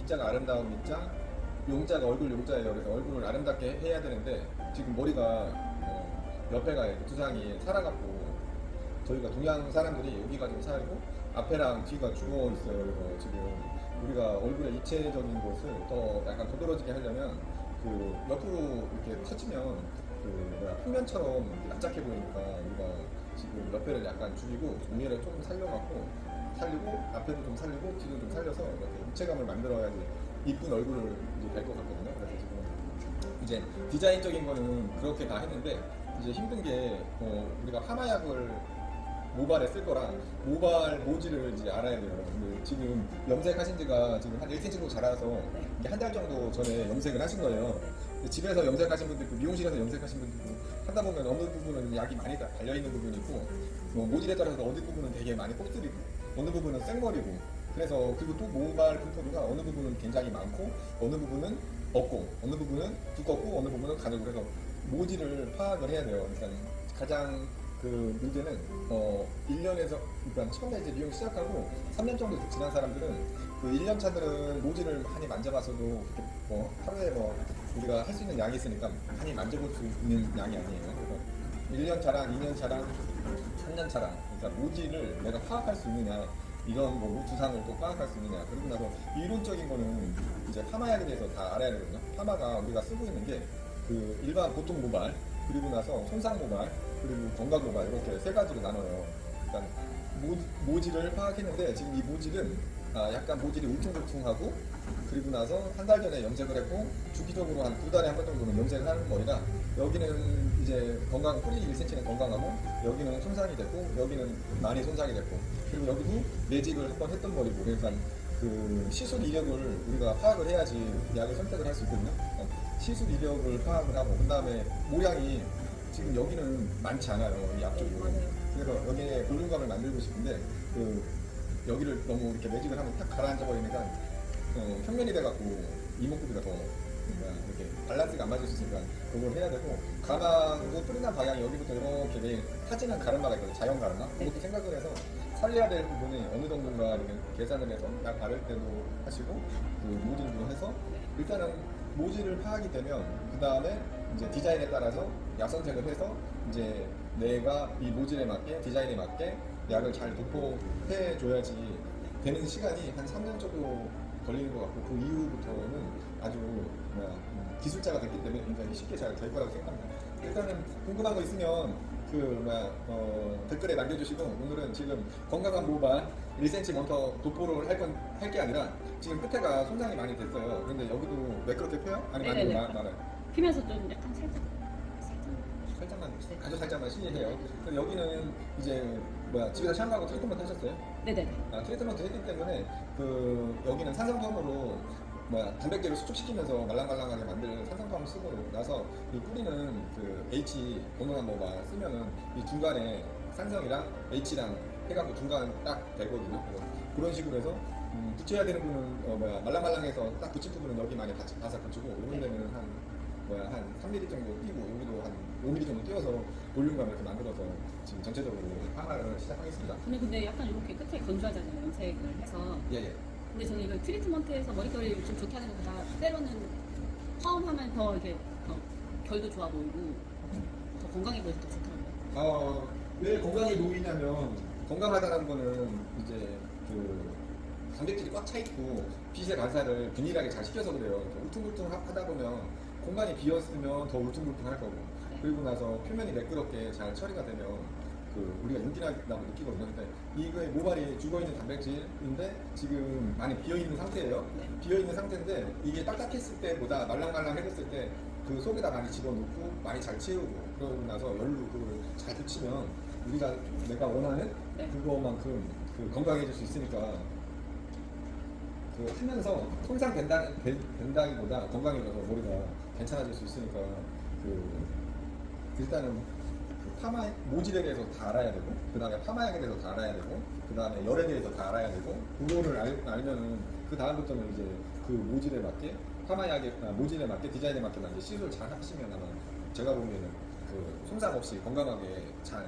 이자가 아름다운 이자, 용자가 얼굴 용자예요. 그래서 얼굴을 아름답게 해야 되는데 지금 머리가 옆에가 이렇게 두상이 살아갖고 저희가 동양 사람들이 여기가 좀 살고 앞에랑 뒤가 죽어 있어요. 그래서 지금 우리가 얼굴의 입체적인 것을 더 약간 도드라지게 하려면 그 옆으로 이렇게 커지면 그 뭐야 평면처럼 납작해 보이니까 우리가 지금 옆에를 약간 줄이고 종이를 좀 살리고 앞에도 좀 살리고 뒤도 좀 살려서 이렇게 입체감을 만들어야지 이쁜 얼굴을 이제 낼 것 같거든요. 그래서 지금 이제 디자인적인 거는 그렇게 다 했는데 이제 힘든 게 우리가 파마약을 모발에 쓸 거라 모발 모지를 이제 알아야 돼요. 근데 지금 염색하신 지가 지금 한 1cm 정도 자라서 한 달 정도 전에 염색을 하신 거예요. 근데 집에서 염색하신 분도 있고 미용실에서 염색하신 분도 있고 하다 보면 어느 부분은 약이 많이 달려있는 부분이 있고 뭐 모질에 따라서 어느 부분은 되게 많이 곱슬이고 어느 부분은 생머리고 그래서 그리고 또 모발 분포가 어느 부분은 굉장히 많고 어느 부분은 없고 어느 부분은 두껍고 어느 부분은 가늘고 그래서 모질을 파악을 해야 돼요. 그러니까 가장 그 문제는 1년에서 그러니까 처음에 이제 미용 시작하고 3년 정도 지난 사람들은 그 1년 차들은 모질을 많이 만져봐서도 그렇게 뭐 하루에 뭐 우리가 할 수 있는 양이 있으니까 많이 만져볼 수 있는 양이 아니에요. 그래서 1년 차랑 2년 차랑 3년 차랑 그러니까 모질을 내가 파악할 수 있느냐 이런 뭐 두상을 또 파악할 수 있느냐 그리고 나서 이론적인 거는 이제 파마약에 대해서 다 알아야 되거든요. 파마가 우리가 쓰고 있는 게 그 일반 보통 모발 그리고 나서 손상 모발 그리고 건강 모발 이렇게 세 가지로 나눠요. 일단 모질을 파악했는데 지금 이 모질은 약간 모질이 울퉁불퉁하고 그리고 나서 한 달 전에 염색을 했고 주기적으로 한 2달에 한 번 정도는 염색을 하는 머리라 여기는 이제 건강 뿌리 1cm는 건강하고 여기는 손상이 됐고 여기는 많이 손상이 됐고 그리고 여기도 매직을 한 번 했던 머리고 그러니까 그 시술 이력을 우리가 파악을 해야지 약을 선택을 할 수 있거든요. 시술 이력을 파악을 하고 그 다음에 모양이 지금 여기는 많지 않아요. 이 앞쪽이. 그래서 여기에 볼륨감을 만들고 싶은데 그 여기를 너무 이렇게 매직을 하면 탁 가라앉아 버리니까 평면이 돼갖고 이목구비가 더 이렇게 밸런스가 안 맞을 수 있으니까 그걸 해야 되고 가망도 뿌리나 방향이 여기부터 이렇게 매일 타지는 가르마가 있거든요. 자연 가르마. 그것도 생각을 해서 살려야 될 부분이 어느 정도인가 이렇게 계산을 해서 약 바를 때도 하시고 그 모질도 해서 일단은 모질을 파악이 되면 그 다음에 이제 디자인에 따라서 약 선택을 해서 이제 내가 이 모질에 맞게 디자인에 맞게 약을 잘 도포해 줘야지 되는 시간이 한 3년 정도 걸리는 것 같고 그 이후부터는 아주 기술자가 됐기 때문에 굉장히 쉽게 잘 될 거라고 생각합니다. 일단은 궁금한 거 있으면 댓글에 남겨주시고 오늘은 지금 건강한 모발 1cm 먼저 도포를 할 게 아니라 지금 끝에가 손상이 많이 됐어요. 그런데 여기도 매끄럽게 펴요? 아니 많이 많아요. 피면서 좀 약간 살짝만 아주 살짝만 시해요. 그래서 여기는 이제 집에서 샴푸하고 트리트먼트 하셨어요? 네네네. 트리트먼트 했기 때문에 그 여기는 산성펌으로 단백질을 수축시키면서 말랑말랑하게 만들 산성펌을 쓰고 나서 이 뿌리는 그 H 건강한 모발 쓰면은 이 중간에 산성이랑 H랑 해갖고 중간 딱 되거든요. 그런 식으로 해서 붙여야 되는 부분은 말랑말랑해서 딱 붙일 부분은 여기 많이 바싹 붙이고 이런 데는 한 3mm 정도 띄고 여기도 한 5mm 정도 띄워서 볼륨감을 이렇게 만들어서 지금 전체적으로 파마를 시작하겠습니다. 저는 근데 약간 이렇게 끝에 건조하잖아요. 염색을 해서. 예. 근데 저는 이거 트리트먼트에서 머릿결이 좀 좋게 하는 것보다 때로는 처음하면 더 이렇게 더 결도 좋아 보이고 더 건강해 보여서 더 좋더라고요. 왜 건강에 놓이냐면 건강하다는 거는 이제 그 단백질이 꽉 차 있고 빛의 반사를 균일하게 잘 시켜서 그래요. 울퉁불퉁 하다 보면 공간이 비었으면 더 울퉁불퉁할 거고 그리고 나서 표면이 매끄럽게 잘 처리가 되면 그 우리가 윤기나다고 느끼거든요. 근데 이거의 모발이 죽어있는 단백질인데 지금 많이 비어있는 상태예요. 비어있는 상태인데 이게 딱딱했을 때보다 말랑말랑해졌을 때 그 속에다 많이 집어넣고 많이 잘 채우고 그러고 나서 열로 그걸 잘 붙이면 내가 원하는 그거만큼 그 건강해질 수 있으니까 그 하면서 손상된다기보다 건강해져서 머리가 괜찮아질 수 있으니까 일단은 파마 모질에 대해서 다 알아야 되고 그 다음에 파마약에 대해서 다 알아야 되고 그 다음에 열에 대해서 다 알아야 되고 그거를 알면은 그 다음부터는 이제 그 모질에 맞게 모질에 맞게 디자인에 맞게 이제 시술 잘 하시면 아마 제가 보기에는 그 손상 없이 건강하게 잘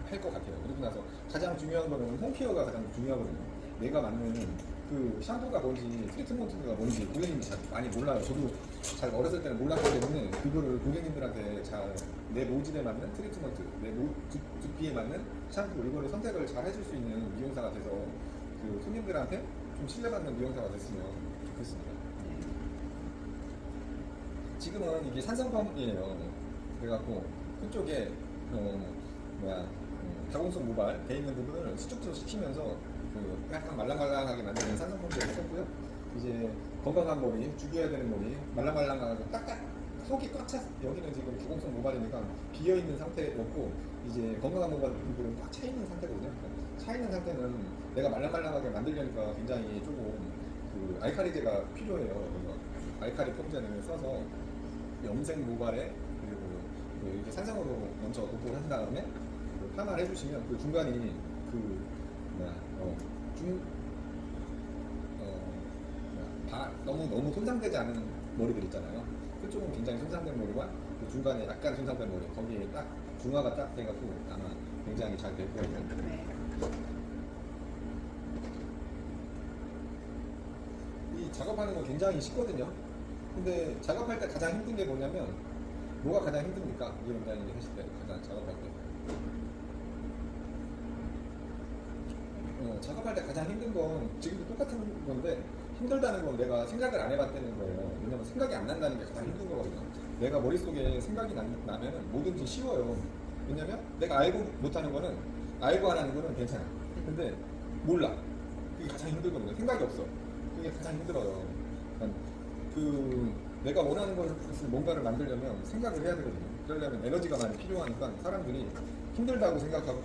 할 것 같아요. 그리고 나서 가장 중요한 거는 홈케어가 가장 중요하거든요. 내가 맞는 그 샴푸가 뭔지 트리트먼트가 뭔지 고객님이 잘 많이 몰라요. 저도 잘 어렸을 때는 몰랐기 때문에 그거를 고객님들한테 잘 내 모질에 맞는 트리트먼트, 내 두피에 맞는 샴푸 이거를 선택을 잘 해줄 수 있는 미용사가 돼서 그 손님들한테 좀 신뢰받는 미용사가 됐으면 좋겠습니다. 지금은 이게 산성펌이에요. 그래갖고 그쪽에 가공성 모발 돼 있는 부분을 수축도 시키면서 그 약간 말랑말랑하게 만드는 산성펌들을 썼고요. 이제 건강한 머리, 죽여야 되는 머리, 말랑말랑하고 딱딱 속이 꽉 차. 여기는 지금 가공성 모발이니까 비어 있는 상태였고 이제 건강한 모발은 꽉 차 있는 상태거든요. 차 있는 상태는 내가 말랑말랑하게 만들려니까 굉장히 조금 그 알칼리제가 필요해요. 그래서 알칼리 폼제를 써서 염색 모발에 그리고 이렇게 산성으로 먼저 도포를 한 다음에 파마를 해주시면 그 중간이 그 너무 손상되지 않은 머리들 있잖아요. 그쪽은 굉장히 손상된 머리와 그 중간에 약간 손상된 머리 거기에 딱 중화가 딱 돼갖고 아마 굉장히 잘 될 거예요. 네. 이 작업하는 거 굉장히 쉽거든요. 근데 작업할 때 가장 힘든 게 뭐냐면 뭐가 가장 힘듭니까? 이 원장님이 하실 때 가장 작업할 때 작업할 때 가장 힘든 건 지금도 똑같은 건데 힘들다는 건 내가 생각을 안 해봤다는 거예요. 왜냐면 생각이 안 난다는 게 가장 힘든 거거든요. 내가 머릿속에 생각이 나면 뭐든지 쉬워요. 왜냐면 내가 알고 못하는 거는 알고 안 하는 거는 괜찮아. 근데 몰라. 그게 가장 힘들거든요. 생각이 없어. 그게 가장 힘들어요. 그러니까 그 내가 원하는 것을 뭔가를 만들려면 생각을 해야 되거든요. 그러려면 에너지가 많이 필요하니까 사람들이 힘들다고 생각하고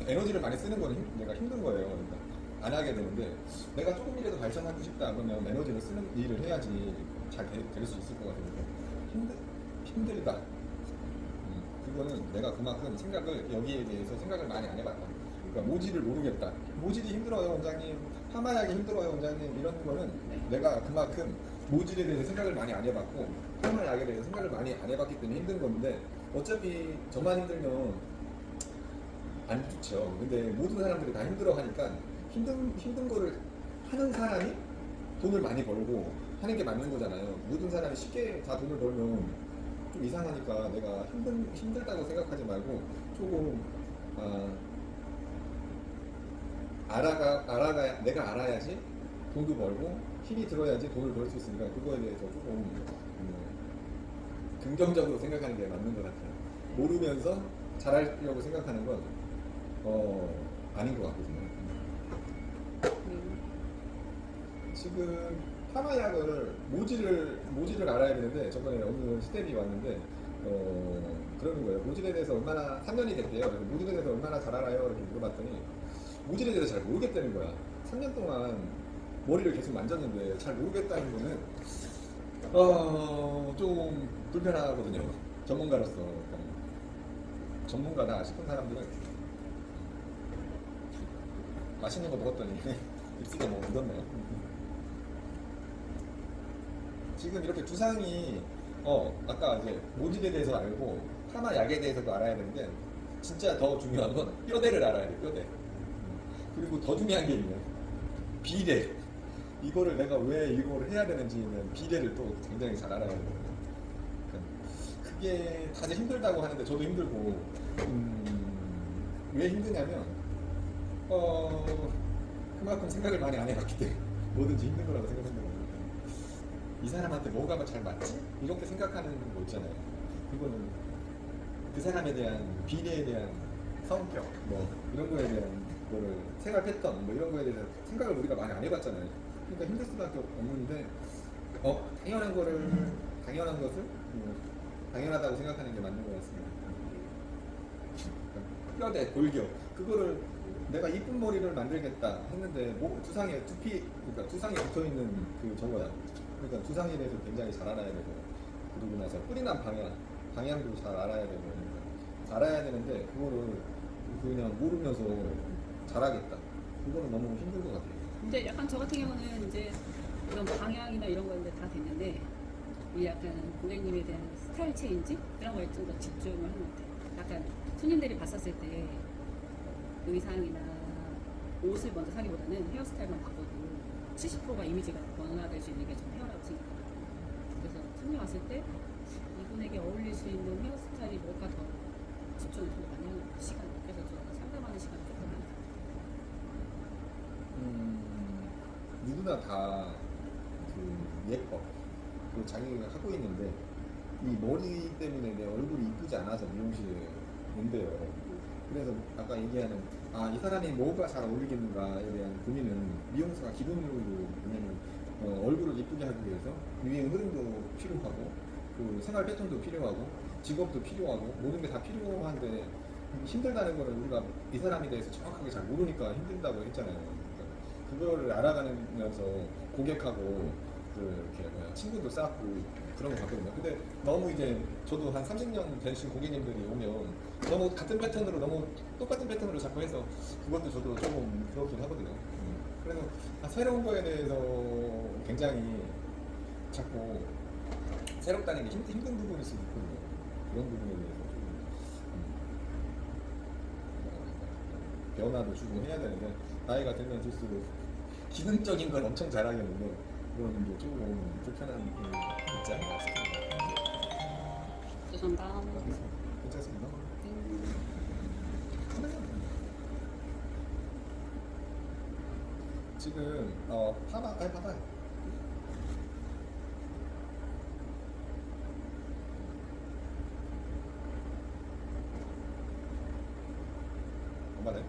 에너지를 많이 쓰는 거는 내가 힘든 거예요. 그러니까 안 하게 되는데 내가 조금이라도 발전하고 싶다 그러면 에너지를 쓰는 일을 해야지 잘 될 수 있을 것 같아요. 힘들다. 그거는 내가 그만큼 생각을 여기에 대해서 생각을 많이 안 해봤다. 그러니까 모질을 모르겠다. 모질이 힘들어요, 원장님. 파마약이 힘들어요, 원장님. 이런 거는 내가 그만큼 모질에 대해서 생각을 많이 안 해봤고 파마약에 대해서 생각을 많이 안 해봤기 때문에 힘든 건데 어차피 저만 힘들면 안 좋죠. 근데 모든 사람들이 다 힘들어 하니까 힘든 거를 하는 사람이 돈을 많이 벌고 하는 게 맞는 거잖아요. 모든 사람이 쉽게 다 돈을 벌면 좀 이상하니까 내가 힘들다고 생각하지 말고 조금 내가 알아야지 돈도 벌고 힘이 들어야지 돈을 벌 수 있으니까 그거에 대해서 조금 긍정적으로 생각하는 게 맞는 것 같아요. 모르면서 잘하려고 생각하는 건 아닌 것 같거든요. 지금 파마약을 모질을 알아야 되는데 저번에 어느 스텝이 왔는데 그러는 거예요. 모질에 대해서 얼마나 3년이 됐대요. 그래서 모질에 대해서 얼마나 잘 알아요? 이렇게 물어봤더니 모질에 대해서 잘 모르겠다는 거야. 3년 동안 머리를 계속 만졌는데 잘 모르겠다는 거는 좀 불편하거든요. 전문가로서 전문가다 싶은 사람들은 맛있는 거 먹었더니 입술이 뭐 묻었네요. 지금 이렇게 두상이 아까 이제 모질에 대해서 알고 파마약에 대해서도 알아야 되는데 진짜 더 중요한 건 뼈대를 알아야 돼. 뼈대. 그리고 더 중요한 게 있네요. 비대. 이거를 내가 왜 이걸 해야 되는지는 비대를 또 굉장히 잘 알아야 돼요. 그게 다들 힘들다고 하는데 저도 힘들고 왜 힘드냐면 그만큼 생각을 많이 안 해봤기 때문에 뭐든지 힘든 거라고 생각한다고. 이 사람한테 뭐가 잘 맞지? 이렇게 생각하는 거 있잖아요. 그거는 그 사람에 대한 비례에 대한 성격 뭐 이런 거에 대한 거를 생활 패턴 뭐 이런 거에 대해서 생각을 우리가 많이 안 해봤잖아요. 그러니까 힘들 수밖에 없는데 당연한 것을 당연하다고 생각하는 게 맞는 것 같습니다. 뼈대, 골격 그거를 내가 이쁜 머리를 만들겠다 했는데 두상에 그러니까 두상에 붙어 있는 그 저거야. 그러니까 두상에 대해서 굉장히 잘 알아야 되고 그러고 나서 뿌리 난 방향도 잘 알아야 되고 알아야 되는데 그거를 그냥 모르면서 잘하겠다. 그거는 너무 힘든 것 같아요. 근데 약간 저 같은 경우는 이제 이런 방향이나 이런 거인데 다 됐는데 이 약간 고객님에 대한 스타일 체인지 이런 거에 좀 더 집중을 하는 것 같아요. 약간 손님들이 봤었을 때 의상이나 옷을 먼저 사기보다는 헤어스타일만 바꿔도 70%가 이미지가 변화될 수 있는 게 좀 헤어라고 생각해요. 그래서 손님 왔을 때 이분에게 어울릴 수 있는 헤어스타일이 뭘까 더 집중을 좀 많이 하는 시간. 그래서 저 상담하는 시간이 조금 많아요. 누구나 다 그 예뻐. 그 자기가 하고 있는데 이 머리 때문에 내 얼굴이 이쁘지 않아서 미용실에 온대요. 그래서 아까 얘기하는 이 사람이 뭐가 잘 어울리겠는가에 대한 고민은 미용사가 기본으로 보면은 얼굴을 이쁘게 하기 위해서 유행 흐름도 필요하고 그 생활 패턴도 필요하고 직업도 필요하고 모든 게 다 필요한데 힘들다는 거는 우리가 이 사람에 대해서 정확하게 잘 모르니까 힘들다고 했잖아요. 그러니까 그거를 알아가면서 고객하고 그 이렇게 친구도 쌓고 그런 거 같거든요. 근데 너무 이제 저도 한 30년 되신 고객님들이 오면 너무 같은 패턴으로 너무 똑같은 패턴으로 자꾸 해서 그것도 저도 조금 그렇긴 하거든요. 그래서 새로운 거에 대해서 굉장히 자꾸 새롭다는 게 힘든 부분일 수 있거든요. 그런 부분에 대해서 좀 변화도 주고 해야 되는데 나이가 들면 들수록 기능적인 건 엄청 잘하겠는데 그런 게 조금 불편한 부분이 있지 않나 싶습니다. 죄송합니다. 괜찮습니다. 지금 봐봐요. 엄마네.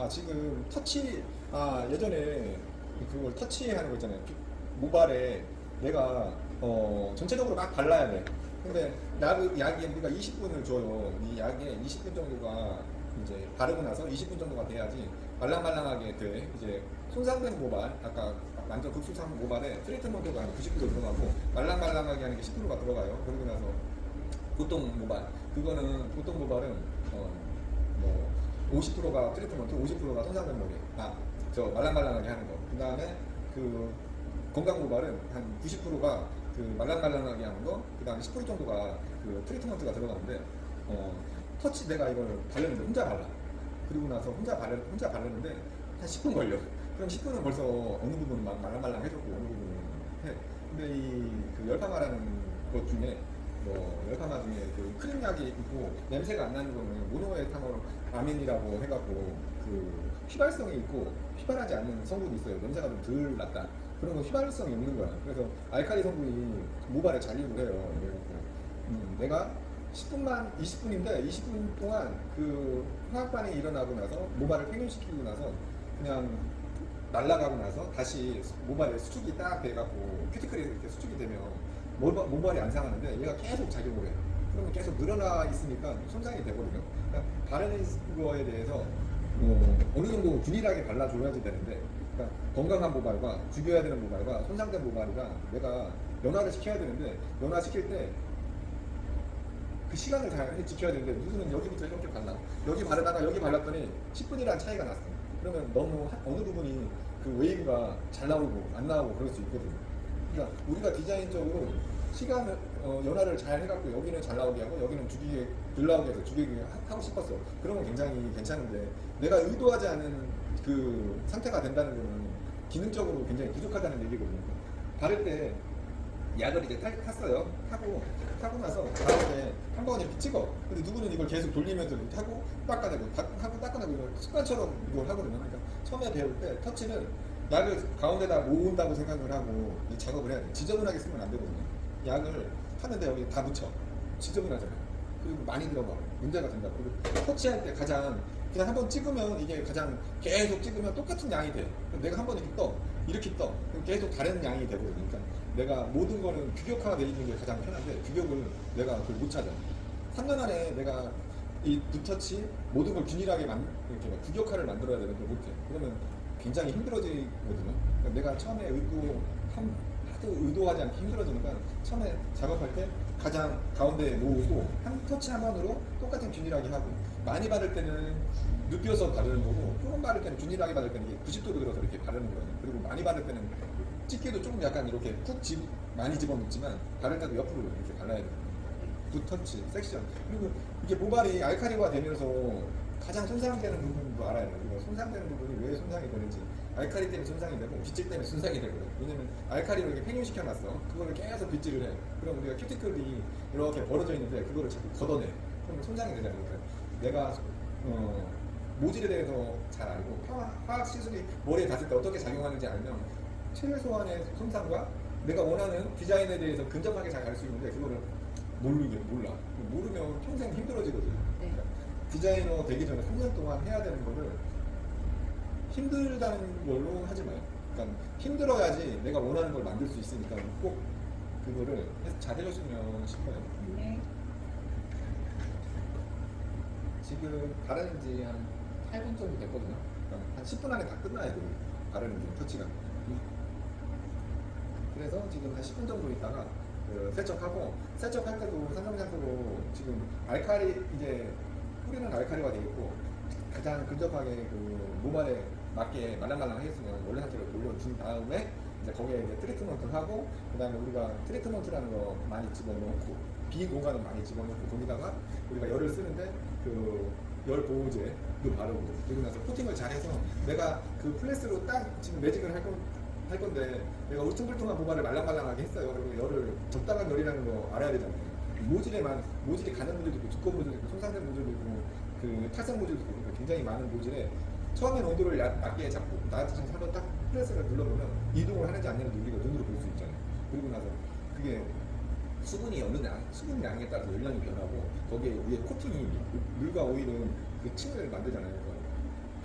지금 터치 예전에 그걸 터치하는 거 있잖아요. 모발에 내가 전체적으로 막 발라야 돼. 근데 약이 우리가 20분을 줘요. 이 약에 20분 정도가 이제 바르고 나서 20분 정도가 돼야지 말랑말랑하게 돼. 이제 손상된 모발, 아까 완전 극손상 모발에 트리트먼트가 한 90% 들어가고 말랑말랑하게 하는 게 10%가 들어가요. 그러고 나서 보통 모발은 50%가 트리트먼트, 50%가 손상된 모발. 저 말랑말랑하게 하는 거. 그 다음에 그 건강 모발은 한 90%가 그 말랑말랑하게 하는 거, 그 다음에 10% 정도가 그 트리트먼트가 들어가는데, 터치 내가 이걸 바르는데 혼자 발라. 그리고 나서 혼자 바르는데 한 10분 걸려. 그럼 10분은 벌써 어느 부분은 막 말랑말랑 해줬고 어느 부분은 해. 근데 그 열파마라는 것 중에 열파마 중에 그 크림약이 있고 냄새가 안 나는 거는 모노에탄올 아민이라고 해갖고 그 휘발성이 있고 휘발하지 않는 성분이 있어요. 냄새가 좀 덜 났다. 그런 건 휘발성이 없는 거야. 그래서 알칼리 성분이 모발에 잘 유입을 해요. 그래갖고 내가 20분인데 20분 동안 그 화학 반응이 일어나고 나서 모발을 팽현시키고 나서 그냥 날아가고 나서 다시 모발에 수축이 딱 돼갖고 큐티클이 이렇게 수축이 되면 모발이 안 상하는데 얘가 계속 작용을 해. 그러면 계속 늘어나 있으니까 손상이 되거든요. 그러니까 바르는 거에 대해서 어느 정도 균일하게 발라줘야지 되는데, 그러니까 건강한 모발과 죽여야 되는 모발과 손상된 모발이랑 내가 연화를 시켜야 되는데, 연화시킬 때 그 시간을 잘 지켜야 되는데 누구는 여기부터 이렇게 발라. 여기 바르다가 여기 발랐더니 10분이라는 차이가 났어. 그러면 너무 어느 부분이 그 웨이브가 잘 나오고 안 나오고 그럴 수 있거든요. 그러니까 우리가 디자인적으로 시간을 연화를 잘 해갖고 여기는 잘 나오게 하고 여기는 죽이게 덜 나오게 해서 죽이게 하고 싶었어. 그러면 굉장히 괜찮은데 내가 의도하지 않은 그 상태가 된다는 거는 기능적으로 굉장히 부족하다는 얘기거든요. 바를 때 약을 이제 탔어요. 타고 나서 다음에 한 번에 이렇게 찍어. 근데 누구는 이걸 계속 돌리면서 이렇게 하고 닦아내고 이걸 습관처럼 이걸 하거든요. 그러니까 처음에 배울 때 터치는 약을 가운데다 모은다고 생각을 하고 이 작업을 해야 돼. 지저분하게 쓰면 안 되거든요. 약을 타는데 여기 다 묻혀. 지저분하잖아요. 그리고 많이 들어가. 문제가 된다. 그리고 터치할 때 가장 그냥 한번 찍으면 이게 가장 계속 찍으면 똑같은 양이 돼. 내가 한 번에 이렇게 떠. 그럼 계속 다른 양이 되거든요. 그러니까 내가 모든 거는 규격화되어 있는 게 가장 편한데 규격을 내가 그걸 못 찾아. 3년 안에 내가 이 붓터치 모든 걸 균일하게 이렇게 규격화를 만들어야 되는데 못해. 그러면 굉장히 힘들어지거든요. 그러니까 내가 처음에 하도 의도하지 않게 힘들어지니까 처음에 작업할 때 가장 가운데에 모으고 한 터치 한 번으로 똑같은 균일하게 하고, 많이 바를 때는 눕혀서 바르는 거고 조금 바를 때는 균일하게 바를 때는 이게 90도로 들어서 이렇게 바르는 거예요. 그리고 많이 바를 때는 찍기도 조금 약간 이렇게 많이 집어넣지만 바를 때도 옆으로 이렇게 발라야 돼요. 붓터치, 섹션. 그리고 이게 모발이 알칼리화 되면서 가장 손상되는 부분도 알아야 돼요. 우리가 손상되는 부분이 왜 손상이 되는지. 알칼리 때문에 손상이 되고 빗질 때문에 손상이 되거든. 왜냐면 알칼리로 이렇게 팽유시켜놨어. 그거를 계속 빗질을 해. 그럼 우리가 큐티클이 이렇게 벌어져 있는데 그거를 자꾸 걷어내. 그러면 손상이 되잖아요. 그러니까 내가 모질에 대해서 잘 알고 화학 시술이 머리에 닿을 때 어떻게 작용하는지 알면 최소한의 손상과 내가 원하는 디자인에 대해서 근접하게 잘 갈 수 있는데 그거를 몰라. 모르면 평생 힘들어지거든. 네. 그러니까 디자이너 되기 전에 3년 동안 해야 되는 거를 힘들다는 걸로 하지 마요. 그러니까 힘들어야지 내가 원하는 걸 만들 수 있으니까 꼭 그거를 잘 해줬으면 싶어요. 네. 지금 바르는 지 한 8분 정도 됐거든요. 그러니까 한 10분 안에 다 끝나야 돼요. 바르는 게 터치가. 그래서 지금 한 10분 정도 있다가 세척하고 세척할 때도 산성장소로 지금 알칼리 이제 뿌리는 알칼리가 되겠고 가장 근접하게 그 몸안에 맞게 말랑말랑했으면 원래 상태로 돌려준 다음에 이제 거기에 이제 트리트먼트를 하고 그다음에 우리가 트리트먼트라는 거 많이 집어넣고 빈 공간을 많이 집어넣고 거기다가 우리가 열을 쓰는데 그 열 보호제도 바르고 그리고 나서 코팅을 잘해서 내가 그 플래스로 딱 지금 매직을 할 건데 내가 울퉁불퉁한 모발을 말랑말랑하게 했어요. 그리고 열을 적당한 열이라는 거 알아야 되잖아요. 모질이 가는 모질도 있고 두꺼운 모질도 있고 손상된 모질도 있고 그 탈색 모질도 있고 그러니까 굉장히 많은 모질에 처음엔 온도를 낮게 잡고 낮춰서 한번 딱 프레스를 눌러보면 이동을 하는지 안 하는지 우리가 눈으로 볼 수 있잖아요. 그리고 나서 그게 수분이 어느 수분 양에 따라서 열량이 변하고 거기에 위에 코팅이 물과 오일은 그 층을 만들잖아요.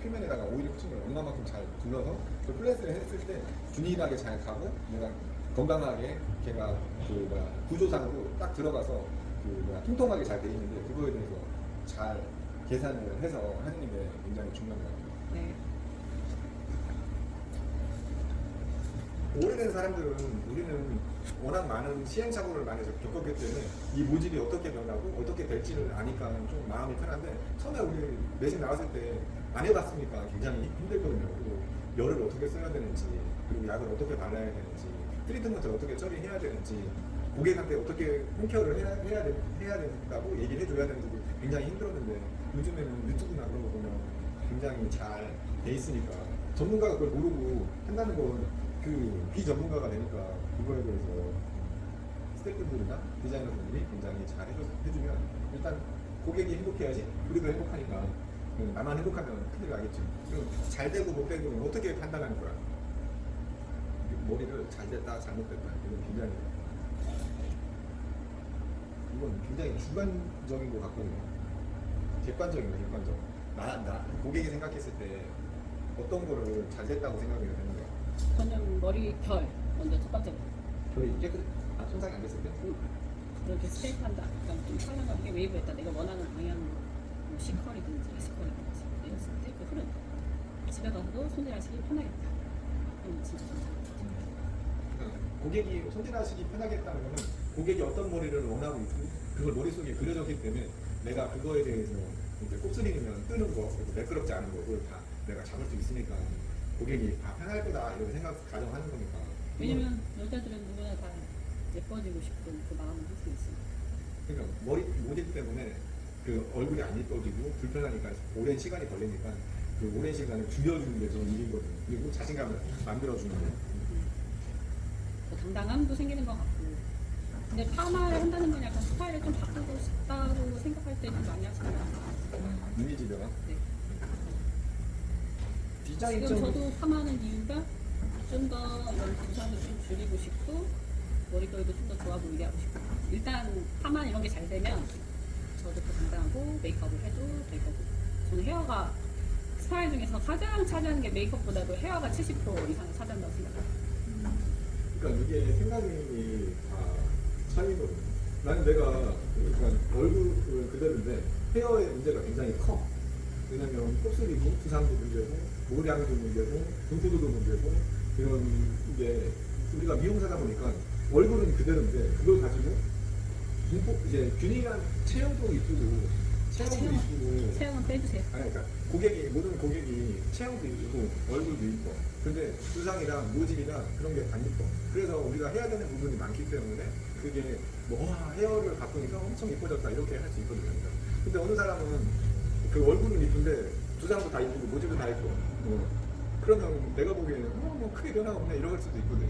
표면에다가 오일 코팅을 얼마만큼 잘 둘러서 그 플레이스를 했을 때 균일하게 잘 가고 내가 건강하게 걔가 그 구조상으로 딱 들어가서 그 통통하게 잘 돼 있는데 그거에 대해서 잘 계산을 해서 하는 게 굉장히 중요한 것 같아요. 네. 오래된 사람들은 우리는 워낙 많은 시행착오를 많이 겪었기 때문에 이 모질이 어떻게 변하고 어떻게 될지를 아니까 좀 마음이 편한데 처음에 우리 매직 나왔을 때 안 해봤으니까 굉장히 힘들거든요. 그리고 열을 어떻게 써야 되는지 그리고 약을 어떻게 발라야 되는지 트리트먼트를 어떻게 처리해야 되는지 고객한테 어떻게 홈케어를 해야 된다고 얘기를 해줘야 되는지도 굉장히 힘들었는데 요즘에는 유튜브나 그런 거 보면 굉장히 잘 돼 있으니까 전문가가 그걸 모르고 한다는 건 그 비전문가가 되니까 그거에 대해서 스태프분들이나 디자이너분들이 굉장히 잘 해주면 일단 고객이 행복해야지 우리도 행복하니까 나만 행복하면 큰일 나겠죠. 그럼 잘 되고 못 되고는 어떻게 판단하는 거야? 머리를 잘 됐다 잘못됐다 이건 굉장히 주관적인 것 같거든요. 객관적인 나 고객이 생각했을 때 어떤 거를 잘 됐다고 생각이 되는 거야? 저는 머리 결 먼저 첫 번째로. 거의 손상이 안 됐을 때? 그렇게 스트레이트한다. 그러니까 좀 찰랑하게 웨이브했다. 내가 원하는 방향으로 뭐 C컬이든지 S컬이든지 내렸을 때 그 흐름. 집에 가서도 손질하시기 편하겠다. 그럼 진짜 좋다. 고객이 손질하시기 편하겠다는 거는 고객이 어떤 머리를 원하고 있고 그걸 머릿속에 그려졌기 때문에 내가 그거에 대해서 이제 곱슬이면 뜨는 거 그리고 매끄럽지 않은 거 그걸 다 내가 잡을 수 있으니까 고객이 다 편할 거다 이렇게 가정하는 거니까. 왜냐면 여자들은 누구나 다 예뻐지고 싶은 그 마음을 할 수 있어요. 그러니까 머리 모질 때문에 그 얼굴이 안 예뻐지고 불편하니까 오랜 시간이 걸리니까 그 오랜 시간을 줄여주는 게 저는 일이거든요. 그리고 자신감을 만들어주는 거예요. 그 당당함도 생기는 것 같고. 근데 파마를 한다는 건 약간 스타일을 좀 바꾸고 싶다고 생각할 때 좀 많이 하시는 것 같아요. 이미지 변화? 네. 디자인 지금 저도 파마하는 이유가 좀 더 이런 부상을 좀 줄이고 싶고 머릿결도 좀 더 좋아 보이게 하고 싶고 일단 파마 이런 게 잘 되면 저도 더 당당하고 메이크업을 해도 될 거고 저는 헤어가 스타일 중에서 가장 차지하는 게 메이크업보다도 헤어가 70% 이상을 차지한다고 생각해요. 그러니까 이게 생각이 다 차이거든요. 나는 내가 그러니까 얼굴 그대로인데 헤어의 문제가 굉장히 커. 왜냐면 곱슬이고 두상도 문제고 모량도 문제고 눈코도도 문제고 이런 게 우리가 미용사다 보니까 얼굴은 그대로인데 그걸 가지고 이제 균일한 체형도 이쁘고 체형은 빼주세요. 아니, 그러니까 모든 고객이 체형도 이쁘고 얼굴도 이뻐. 근데 두상이랑 모질이랑 그런 게 안 이뻐. 그래서 우리가 해야 되는 부분이 많기 때문에 그게 뭐 헤어를 바꾸니까 엄청 이뻐졌다 이렇게 할 수 있거든요. 근데 어느 사람은 그 얼굴은 이쁜데 두상도 다 이쁘고 모질도 다 이뻐. 그러면 내가 보기에는 뭐 크게 변화가 없네 이럴 수도 있거든.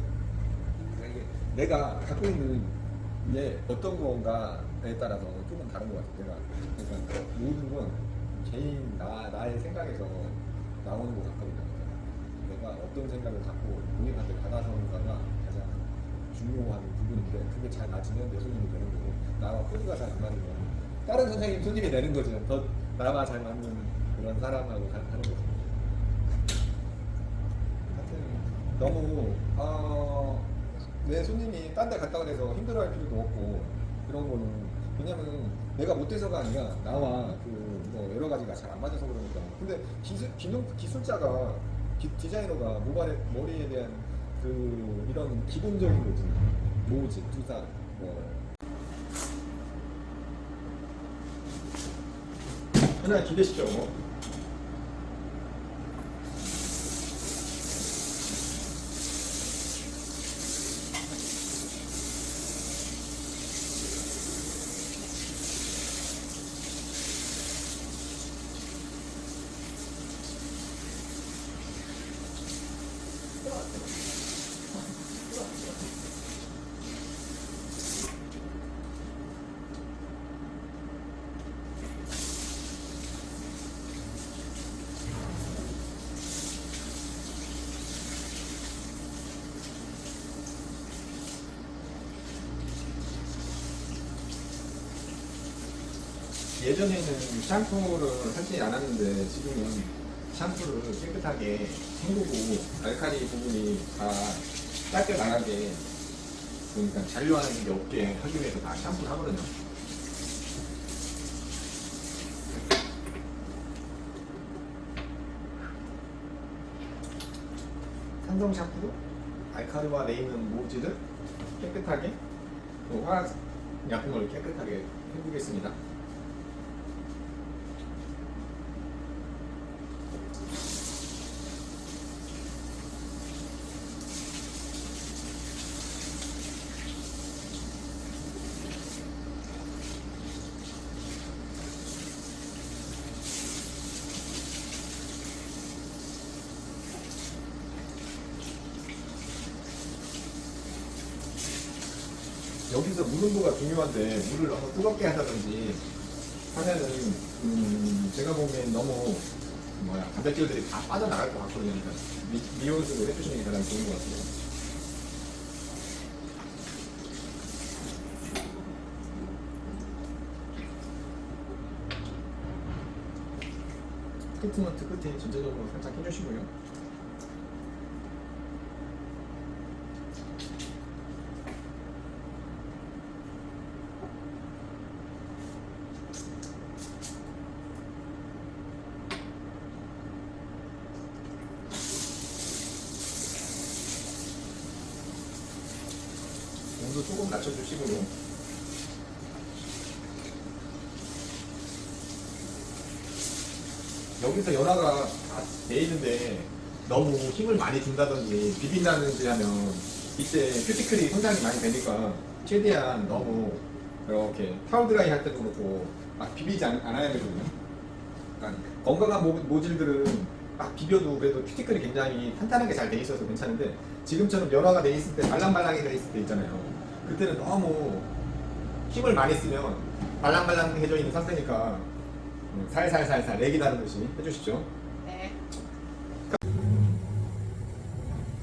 그러니까 이게 내가 갖고 있는 게 어떤 건가에 따라서 조금 다른 것 같아. 그러니까 모든 건 개인 나의 생각에서 나오는 것 같거든요. 내가 어떤 생각을 갖고 본인한테 받아서는가가 가장 중요한 부분인데 그게 잘 맞으면 내 손님이 되는 거고 나와 코드가 잘 안 맞으면 다른 선생님 손님이 되는 거죠. 더 나와 잘 맞는 그런 사람하고 하는 거죠. 하여튼 너무 내 손님이 딴 데 갔다 그래서 힘들어할 필요도 없고 그런 거는 왜냐면 내가 못돼서가 아니라 나와 뭐 여러 가지가 잘 안 맞아서 그러니까. 근데 기술자가 디자이너가 머리에 대한 이런 기본적인 거지. 모지, 두상, 하나 기대시죠. 예전에는 샴푸를 하지 않았는데 지금은 샴푸를 깨끗하게 헹구고 알칼리 부분이 다 짧게 나가게 그러니까 잔류하는 게 없게 하기 위해서 다 샴푸를 하거든요. 산성 샴푸로 알칼리와 내 있는 모지를 깨끗하게 또 화학 약품을 깨끗하게 헹구겠습니다. 여기서 물 온도가 중요한데 물을 너무 뜨겁게 한다든지 하면은 제가 보기엔 너무 단백질들이 다 빠져나갈 것 같거든요. 그러니까 미온수로 해주시는 게 가장 좋은 것 같아요. 트리트먼트 끝에 전체적으로 살짝 해주시고요. 온도 조금 낮춰주시고요. 여기서 연화가 다 돼 있는데 너무 힘을 많이 준다든지 비빈다든지 하면 이때 큐티클이 손상이 많이 되니까 최대한 너무 이렇게 타올 드라이 할 때도 그렇고 막 비비지 않아야 되거든요. 그러니까 건강한 모질들은 막 비벼도 그래도 큐티클이 굉장히 탄탄하게 잘 돼 있어서 괜찮은데 지금처럼 연화가 돼 있을 때 말랑말랑하게 돼 있을 때 있잖아요. 그때는 너무 힘을 많이 쓰면 말랑말랑해져 있는 상태니까 살살살살 내기 다루듯이 해주시죠. 네.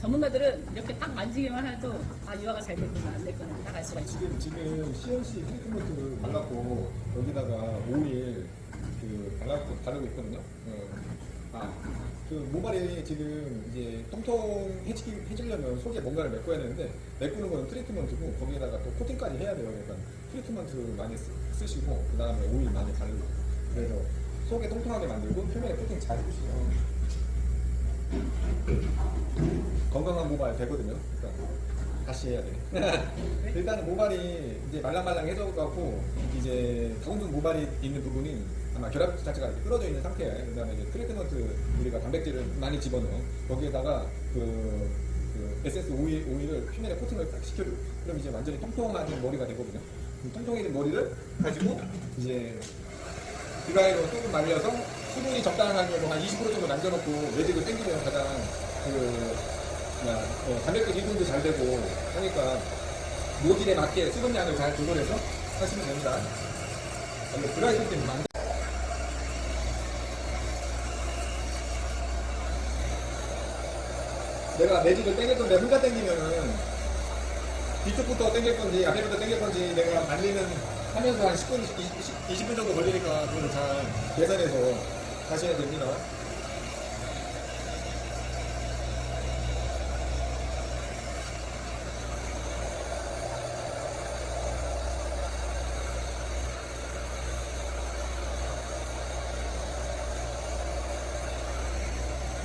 전문가들은 이렇게 딱 만지기만 해도 유화가 잘 됐구나 안 됐구나 딱 알 수가 있어요. 지금 CNC 트리트먼트를 발랐고 여기다가 오일 바르고 있거든요. 그 모발이 지금 이제 통통해지려면 속에 뭔가를 메꿔야 되는데 메꾸는 건 트리트먼트고 거기에다가 또 코팅까지 해야 돼요. 그러니까 트리트먼트 많이 쓰시고 그 다음에 오일 많이 바르고 그래서 속에 통통하게 만들고 표면에 코팅 잘 해주시면 건강한 모발 되거든요. 그러니까 다시 해야 돼. 일단은 모발이 이제 말랑말랑해져갖고 이제 가운데 모발이 있는 부분이 아마 결합 자체가 이렇게 끌어져 있는 상태예요. 그 다음에 트리트먼트 우리가 단백질을 많이 집어넣어 거기에다가 SS 오일을 표면에 코팅을 딱 시켜줘. 그럼 이제 완전히 통통한 머리가 되거든요. 통통해진 머리를 가지고 이제 드라이로 조금 말려서 수분이 적당하게 뭐한 20% 정도 남겨놓고 매직을 당기면 가장 단백질 이동도 잘 되고 하니까 모질에 맞게 수분량을 잘 조절해서 하시면 됩니다. 드라이 시스템이 많 내가 매직을 당겼던데 혼자 당기면은 뒤쪽부터 당길 건지 앞에부터 당길 건지 내가 말리는 하면서 한 10분, 20분 정도 걸리니까 그걸 잘 계산해서 하셔야 됩니다.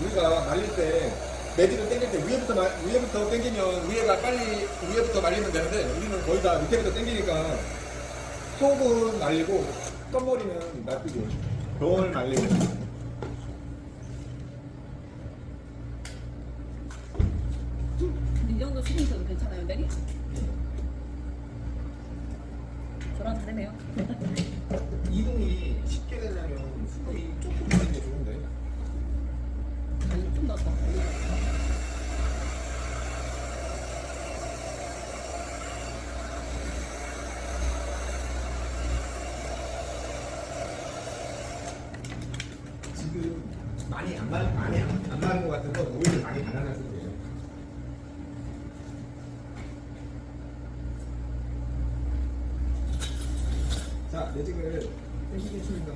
우리가 말릴 때 매직을 당길 때 위에부터 당기면 위에부터 말리면 되는데 우리는 거의 다 밑에부터 당기니까 속은 말리고 껌머리는 놔두고 덜 말리고. 이 정도 수준에서도 괜찮아요, 대리? 저랑 다르네요. 이동이 쉽게 되려면 수분이 조금 있는 게 좋은데. 아니, 좀 더. 지금 많이 안 마른 것 같은 건 오히려 많이 달아나서 그래요. 자, 매직을 당기겠습니다.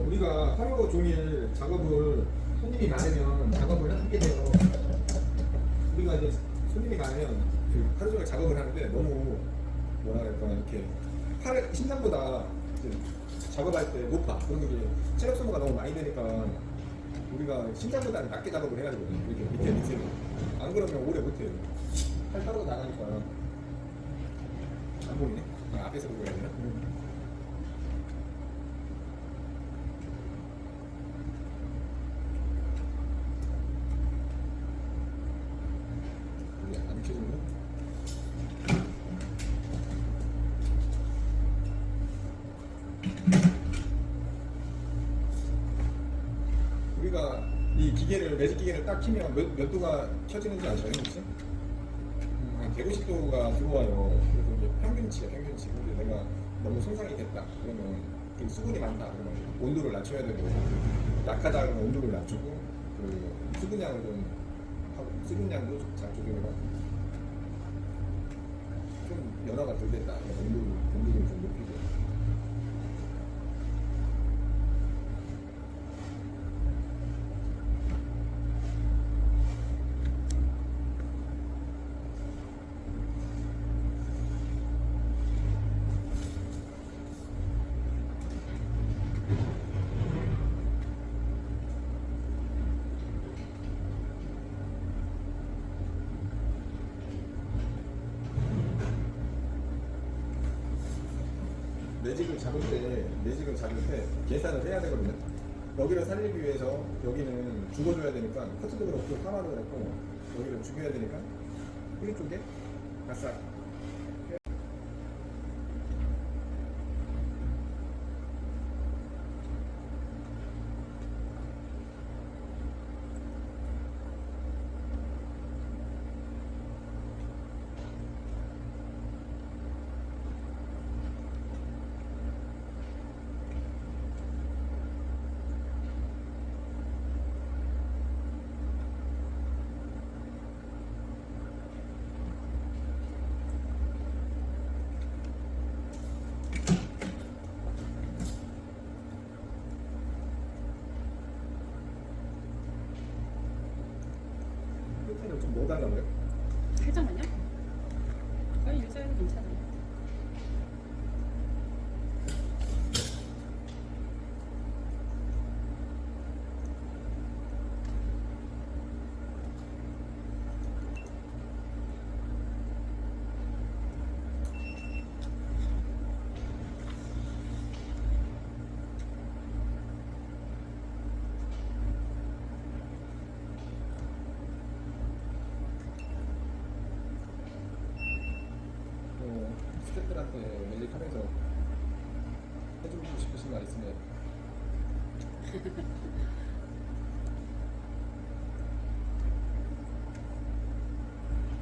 우리가 하루 종일 작업을 손님이 많으면 작업을 하게 돼요. 우리가 이제 손님이 많으면 하루 종일 작업을 하는데 너무 뭐라 그럴까 이렇게 심장보다 이제 작업할 때 높아. 그런 게 체력 소모가 너무 많이 되니까 우리가 심장보다는 낮게 작업을 해야 되거든요. 이렇게 밑으로. 안 그러면 오래 못해요. 팔 따로 나가니까. 안 보이네? 앞에서 보고 해야 되나? 안 켜지네. 우리가 이 기계를 매직 기계를 딱 키면 몇 도가 켜지는지 아세요 혹시? 한 150도가 들어와요. 그래서 이제 평균치야 평균치. 근데 내가 너무 손상이 됐다 그러면 좀 수분이 많다 그러면 온도를 낮춰야 되고 약하다 그러면 온도를 낮추고 그 수분량을 좀 하고 수분량도 잘 조절해서 좀 연화가 덜 됐다. 온도를 좀 높이고. 매직을 잡을 때 계산을 해야 되거든요. 여기를 살리기 위해서 여기는 죽어줘야 되니까 커트도 그렇고 파마도 그렇고 여기를 죽여야 되니까 이쪽에 바싹 끝에는 좀 뭐 달라고요? 살짝만요? 아니, 유자해도 괜찮아요. 됐으면.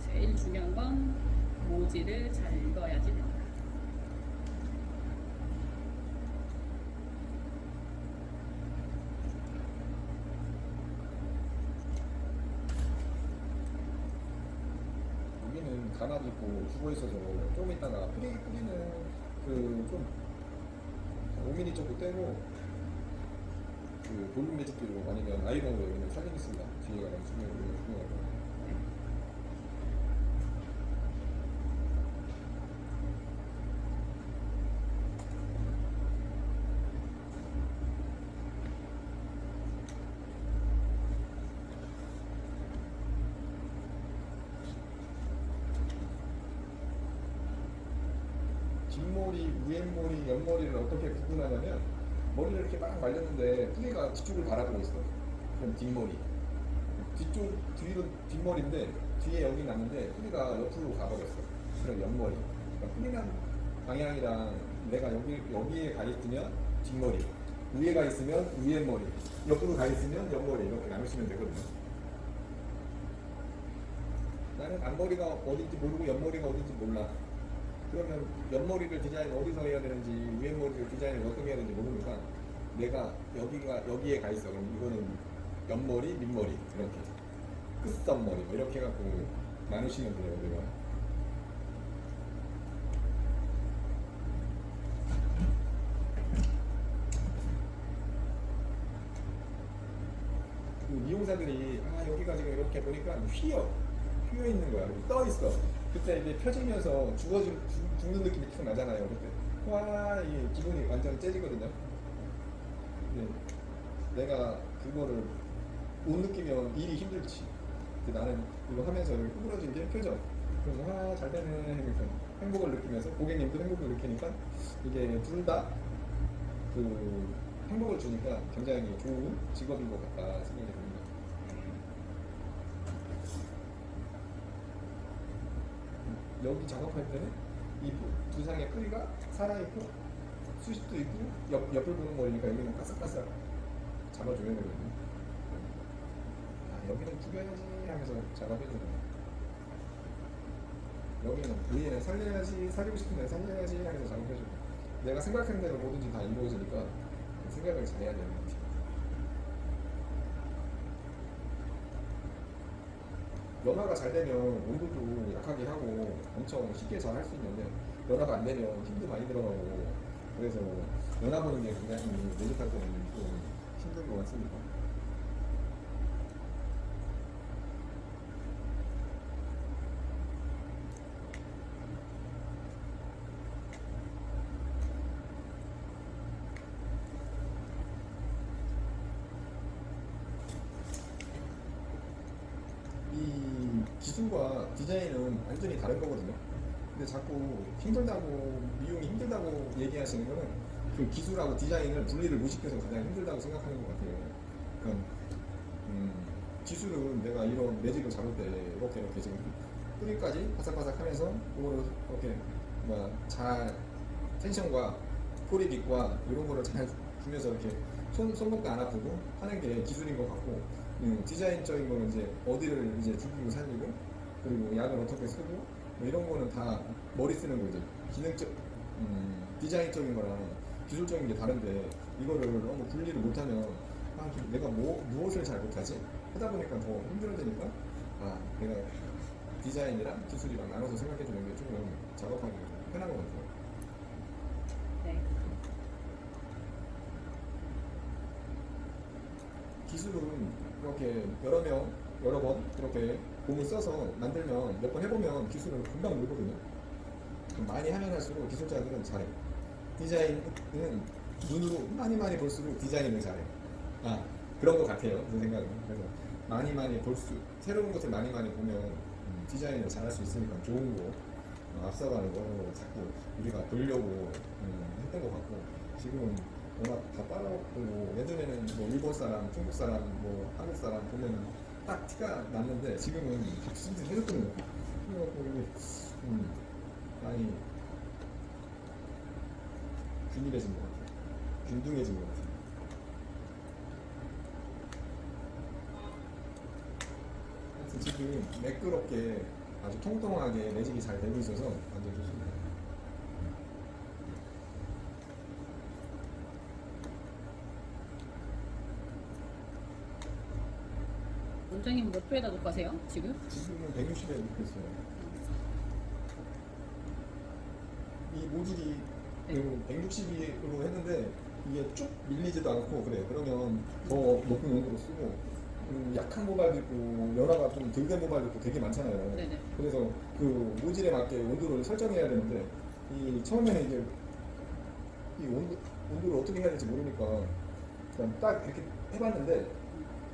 제일 중요한 건 모지를 잘 읽어야지 된다. 여기는 가마도 있고 죽어 있어서 조금 있다가 뿌리는 그 좀 5mm 정도 떼고 그 볼륨 매직기로 아니면 아이롱으로 여기는 살리겠습니다. 뒤에가 너무 중요하고. 뒷머리, 위에머리, 옆머리를 어떻게 구분하냐면 머리를 이렇게 막 말렸는데 뿌리가 뒤쪽을 바라보고 있어. 그럼 뒷머리. 뒤로 뒷머리인데 뒤에 여기 났는데 뿌리가 옆으로 가버렸어. 그럼 옆머리. 그러니까 뿌리난 방향이랑 내가 여기에 가 있으면 뒷머리, 위에 가 있으면 위에 머리, 옆으로 가 있으면 옆머리 이렇게 나누시면 되거든요. 나는 앞머리가 어딘지 모르고 옆머리가 어딘지 몰라. 그러면 옆머리를 디자인 어디서 해야 되는지 위에머리를 디자인을 어떻게 해야 되는지 모르니까 내가 여기에 가 있어. 그럼 이거는 옆머리, 밑머리 이렇게 끝선머리 뭐 이렇게 해갖고 나누시면 돼요. 우리가 그 미용사들이 여기가 지금 이렇게 보니까 휘어 있는 거야. 떠 있어. 그때 이제 펴지면서 죽는 느낌이 탁 나잖아요. 그때 이 기분이 완전 째지거든요. 근데 내가 그거를 못 느끼면 일이 힘들지. 근데 나는 이거 하면서 이렇게 구부러진 게 펴져. 그래서 잘 되네 하면서 행복을 느끼면서 고객님도 행복을 느끼니까 이게 둘 다 그 행복을 주니까 굉장히 좋은 직업인 것 같다 생각이 듭니다. 여기 작업할 때는 이 두상의 뿌리가 살아있고 수식도 있고 옆을 보는 거니까 여기는 까싹까싹 잡아줘야 되거든요. 여기는 죽여야지 하면서 작업해주는 거예요. 여기는 위에는 살려야지, 살리고 싶은데 살려야지 하면서 작업해주고 내가 생각한 대로 뭐든지 다 이루어지니까 생각을 잘해야 되는 것 같아요. 연화가 잘 되면 온도도 약하게 하고 엄청 쉽게 잘 할 수 있는데 연화가 안 되면 힘도 많이 들어가고 그래서 연화 보는 게 굉장히 매직할 때는 좀 힘든 것 같습니다. 이 기술과 디자인은 완전히 다른 거거든요. 근데 자꾸 힘들다고 미용이 힘들다고 얘기하시는 거는 그 기술하고 디자인을 분리를 무식해서 가장 힘들다고 생각하는 것 같아요. 그러니까 기술은 내가 이런 매직을 잡을 때 이렇게 지금 뿌리까지 바삭바삭하면서 이거를 이렇게 잘 텐션과 포리빗과 이런 거를 잘 주면서 이렇게 손목도 안 아프고 하는 게 기술인 것 같고 디자인적인 거는 이제 어디를 이제 죽이고 살리고 그리고 약을 어떻게 쓰고 뭐 이런 거는 다 머리 쓰는 거지. 기능적 디자인적인 거랑 기술적인 게 다른데 이거를 너무 분리를 못하면 내가 무엇을 잘 못하지? 하다 보니까 더 힘들어지니까 내가 디자인이랑 기술이랑 나눠서 생각해 주는 게 조금 작업하기 편한 것 같아요. 네. 기술은 이렇게 여러 번 이렇게 공을 써서 만들면 몇 번 해보면 기술은 금방 늘거든요. 많이 하면 할수록 기술자들은 잘해. 디자인은 눈으로 많이 볼수록 디자인을 잘해. 그런 것 같아요. 제 생각은. 그래서 많이 볼수록 새로운 것을 많이 보면 디자인을 잘할 수 있으니까 좋은 거 앞서가는 거 자꾸 우리가 보려고 했던 것 같고 지금은 워낙 다 따라오고 예전에는 뭐 일본 사람, 중국 사람, 뭐 한국 사람 보면 딱 티가 났는데 지금은 진짜 해줬거든요. 그래갖고 이게 많이 균일해진 것 같아요. 균등해진 것 같아요. 그래서 지금 매끄럽게 아주 통통하게 매직이 잘 되고 있어서 완전 좋습니다. 원장님 몇 도에다 놓고 하세요? 지금? 지금은 160에 놓고 있어요. 이 모듈이 네. 160으로 했는데 이게 쭉 밀리지도 않고 그래. 그러면 더 높은 온도로 쓰고 약한 모발도 있고 연화가 좀 덜 된 모발도 있고 되게 많잖아요. 네네. 그래서 그 모질에 맞게 온도를 설정해야 되는데 이 처음에는 이게 이 온도를 어떻게 해야 될지 모르니까 그냥 딱 이렇게 해봤는데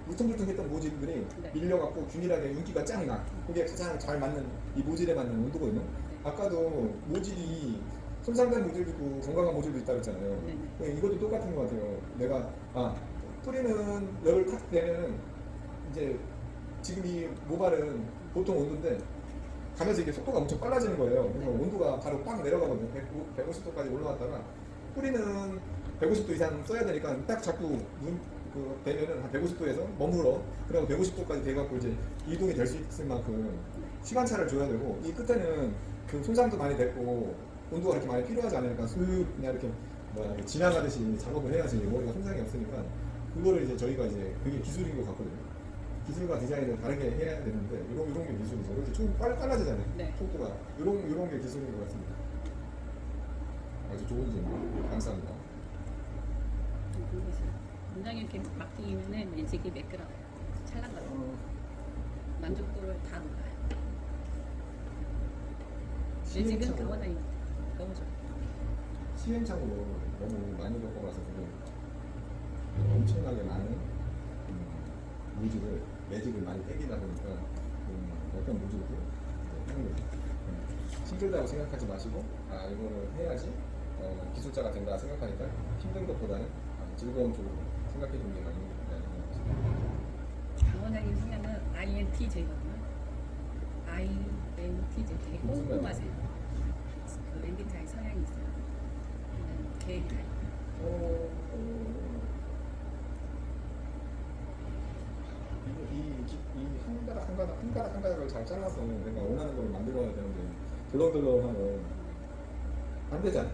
울퉁불퉁했던 모질들이 네. 밀려갖고 균일하게 윤기가 짱 나. 그게 가장 잘 맞는 이 모질에 맞는 온도거든요. 아까도 모질이 손상된 모질도 있고 건강한 모질도 있다고 했잖아요. 네네. 이것도 똑같은 것 같아요. 내가 뿌리는 열을 탁 내면은 이제 지금 이 모발은 보통 온도인데 가면서 이게 속도가 엄청 빨라지는 거예요. 그래서 온도가 바로 빡 내려가거든요. 150도까지 올라갔다가 뿌리는 150도 이상 써야 되니까 딱 자꾸 되면은 한 150도에서 머물러. 그러면 150도까지 돼갖고 이제 이동이 될 수 있을 만큼 시간차를 줘야 되고 이 끝에는 그 손상도 많이 됐고 온도가 그렇게 많이 필요하지 않으니까 슥 그냥 이렇게 지나가듯이 작업을 해야지 머리가 손상이 없으니까 그거를 이제 저희가 이제 그게 기술인 것 같거든요. 기술과 디자인을 다르게 해야 되는데 이런 게 기술이죠. 이렇게 좀 빨라지잖아요. 네. 속도가 이런 게 기술인 것 같습니다. 아주 좋은 질문 감사합니다. 원장님 이렇게 맡기면은 매직이 매끄러워요. 찰랑거려요. 만족도를 다 높아요. 매직은 강원장님 너무 좋아요. 시행착오로 너무 많이 겪어봐서 지금 엄청나게 많은 매직을 많이 떼기다 보니까 어떤 모질도 하는 거죠. 힘들다고 생각하지 마시고 이거를 해야지 기술자가 된다 생각하니까 힘든 것보다는 즐거운 쪽으로 생각해 주는 게 많이 있습니다. 강원장님 성향은 INTJ거든요. INTJ 되게 꼼꼼하세요. 그 MBTI 성향이 있어요. 계획 타입. 한 가닥을 잘 잘라서 내가 원하는 걸 만들어야 되는데 덜렁덜렁하면 안 되잖아.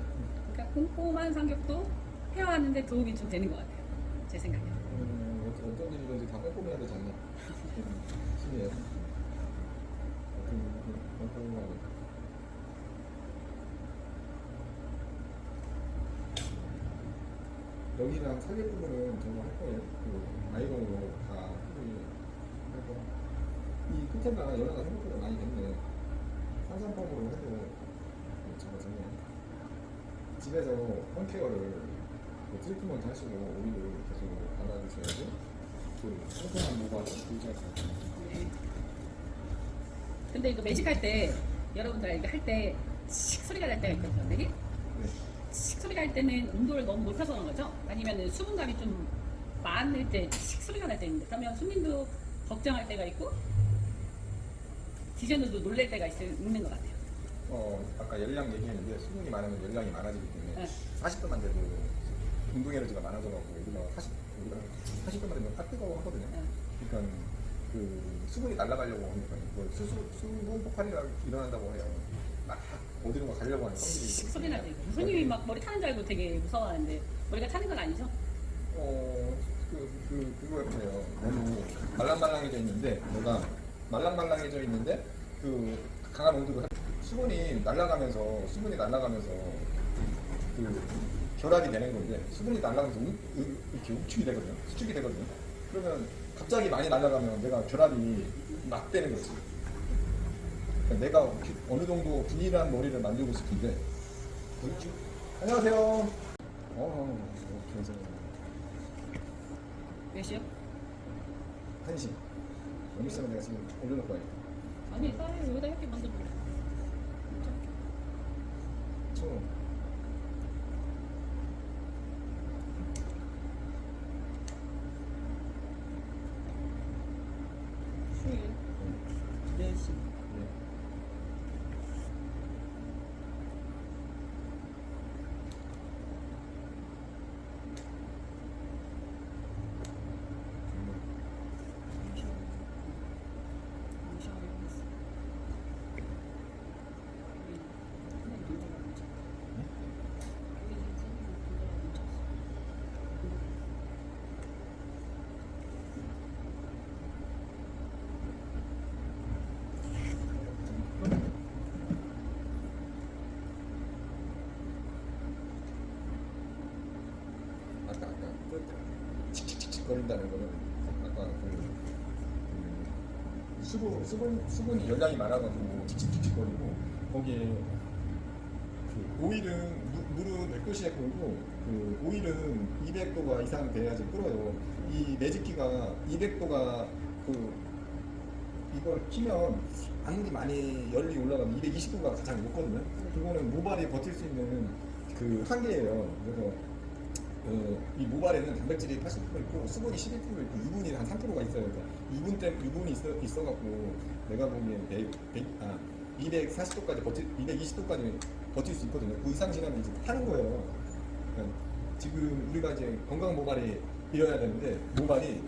그러니까 꼼꼼한 성격도 헤어하는데 도움이 좀 되는 것 같아요. 제 생각에. 어떤 일이든지 다 꼼꼼해야 되지 않나? 심해요. 꼼꼼하게. 여기랑 살릴 부분은 저거 할 거예요. 그 아이롱으로 다 할 거. 이 끝에가 연화가 생각보다 많이 됐네. 산산펌으로 해도 괜찮거든요. 집에서 홈케어를 트리트먼트 하시고 오일을 계속 발라주셔야지 그 통통한 모발을 유지할 수 있어요. 네. 근데 이거 매직할 때 여러분들 이거 할 때 씩 소리가 날 때가 있거든요. 네? 네. 씩 소리가 날 때는 온도를 너무 높여서 그런 거죠? 아니면 수분감이 좀 많을 때 씩 소리가 날 때 있는데 그러면 손님도 걱정할 때가 있고 디자이너도 놀랄 때가 있는 것 같아요. 아까 열량 얘기했는데 수분이 많으면 열량이 많아지기 때문에 네. 40도만 돼도 운동 에너지가 많아져갖고 우리가 40도만 되면 딱 뜨거워 하거든요. 네. 그러니까 그 수분이 날아가려고 하니까 수분 폭발이 일어난다고 해요. 막 어디론가 가려고 하는 성질이 씩 소리 날 때 있고 손님이 막 머리 타는 줄 알고 되게 무서워하는데 머리가 타는 건 아니죠? 그거예요. 너무 말랑말랑해져 있는데 내가 말랑말랑해져 있는데 그 강한 온도로 수분이 날아가면서 그 결합이 되는 건데 수분이 날아가면서 이렇게 우측이 되거든요. 수축이 되거든요. 그러면 갑자기 많이 날아가면 내가 결합이 막 되는 거지. 그러니까 내가 어느 정도 균일한 머리를 만들고 싶은데 안녕하세요. 괜찮아요. 몇 시요? 1시. 너무 있으면 내가 지금 올려놓을 거예요. 아니 쌀 여기다 이렇게 만들어 총. 수요일 4시. 네. 된다는 거는 아까 수분이 열량이 많아가지고 칙칙칙칙거리고 거기에 그 오일은 물은 100도씨에 끓고 그 오일은 200도가 이상 돼야지 끓어요. 이 매직기가 200도가 그 이걸 키면 아무리 많이 열이 올라가면 220도가 가장 높거든요. 그거는 모발이 버틸 수 있는 그 한계예요. 그래서 이 모발에는 단백질이 80% 있고 수분이 12% 있고 유분이 한 3%가 있어요. 그러니까 유분이 있어갖고 내가 보기엔 240도까지 220도까지 버틸 수 있거든요. 그 이상 지나면 이제 타는 거예요. 그러니까 지금 우리가 이제 건강 모발이 이어야 되는데 모발이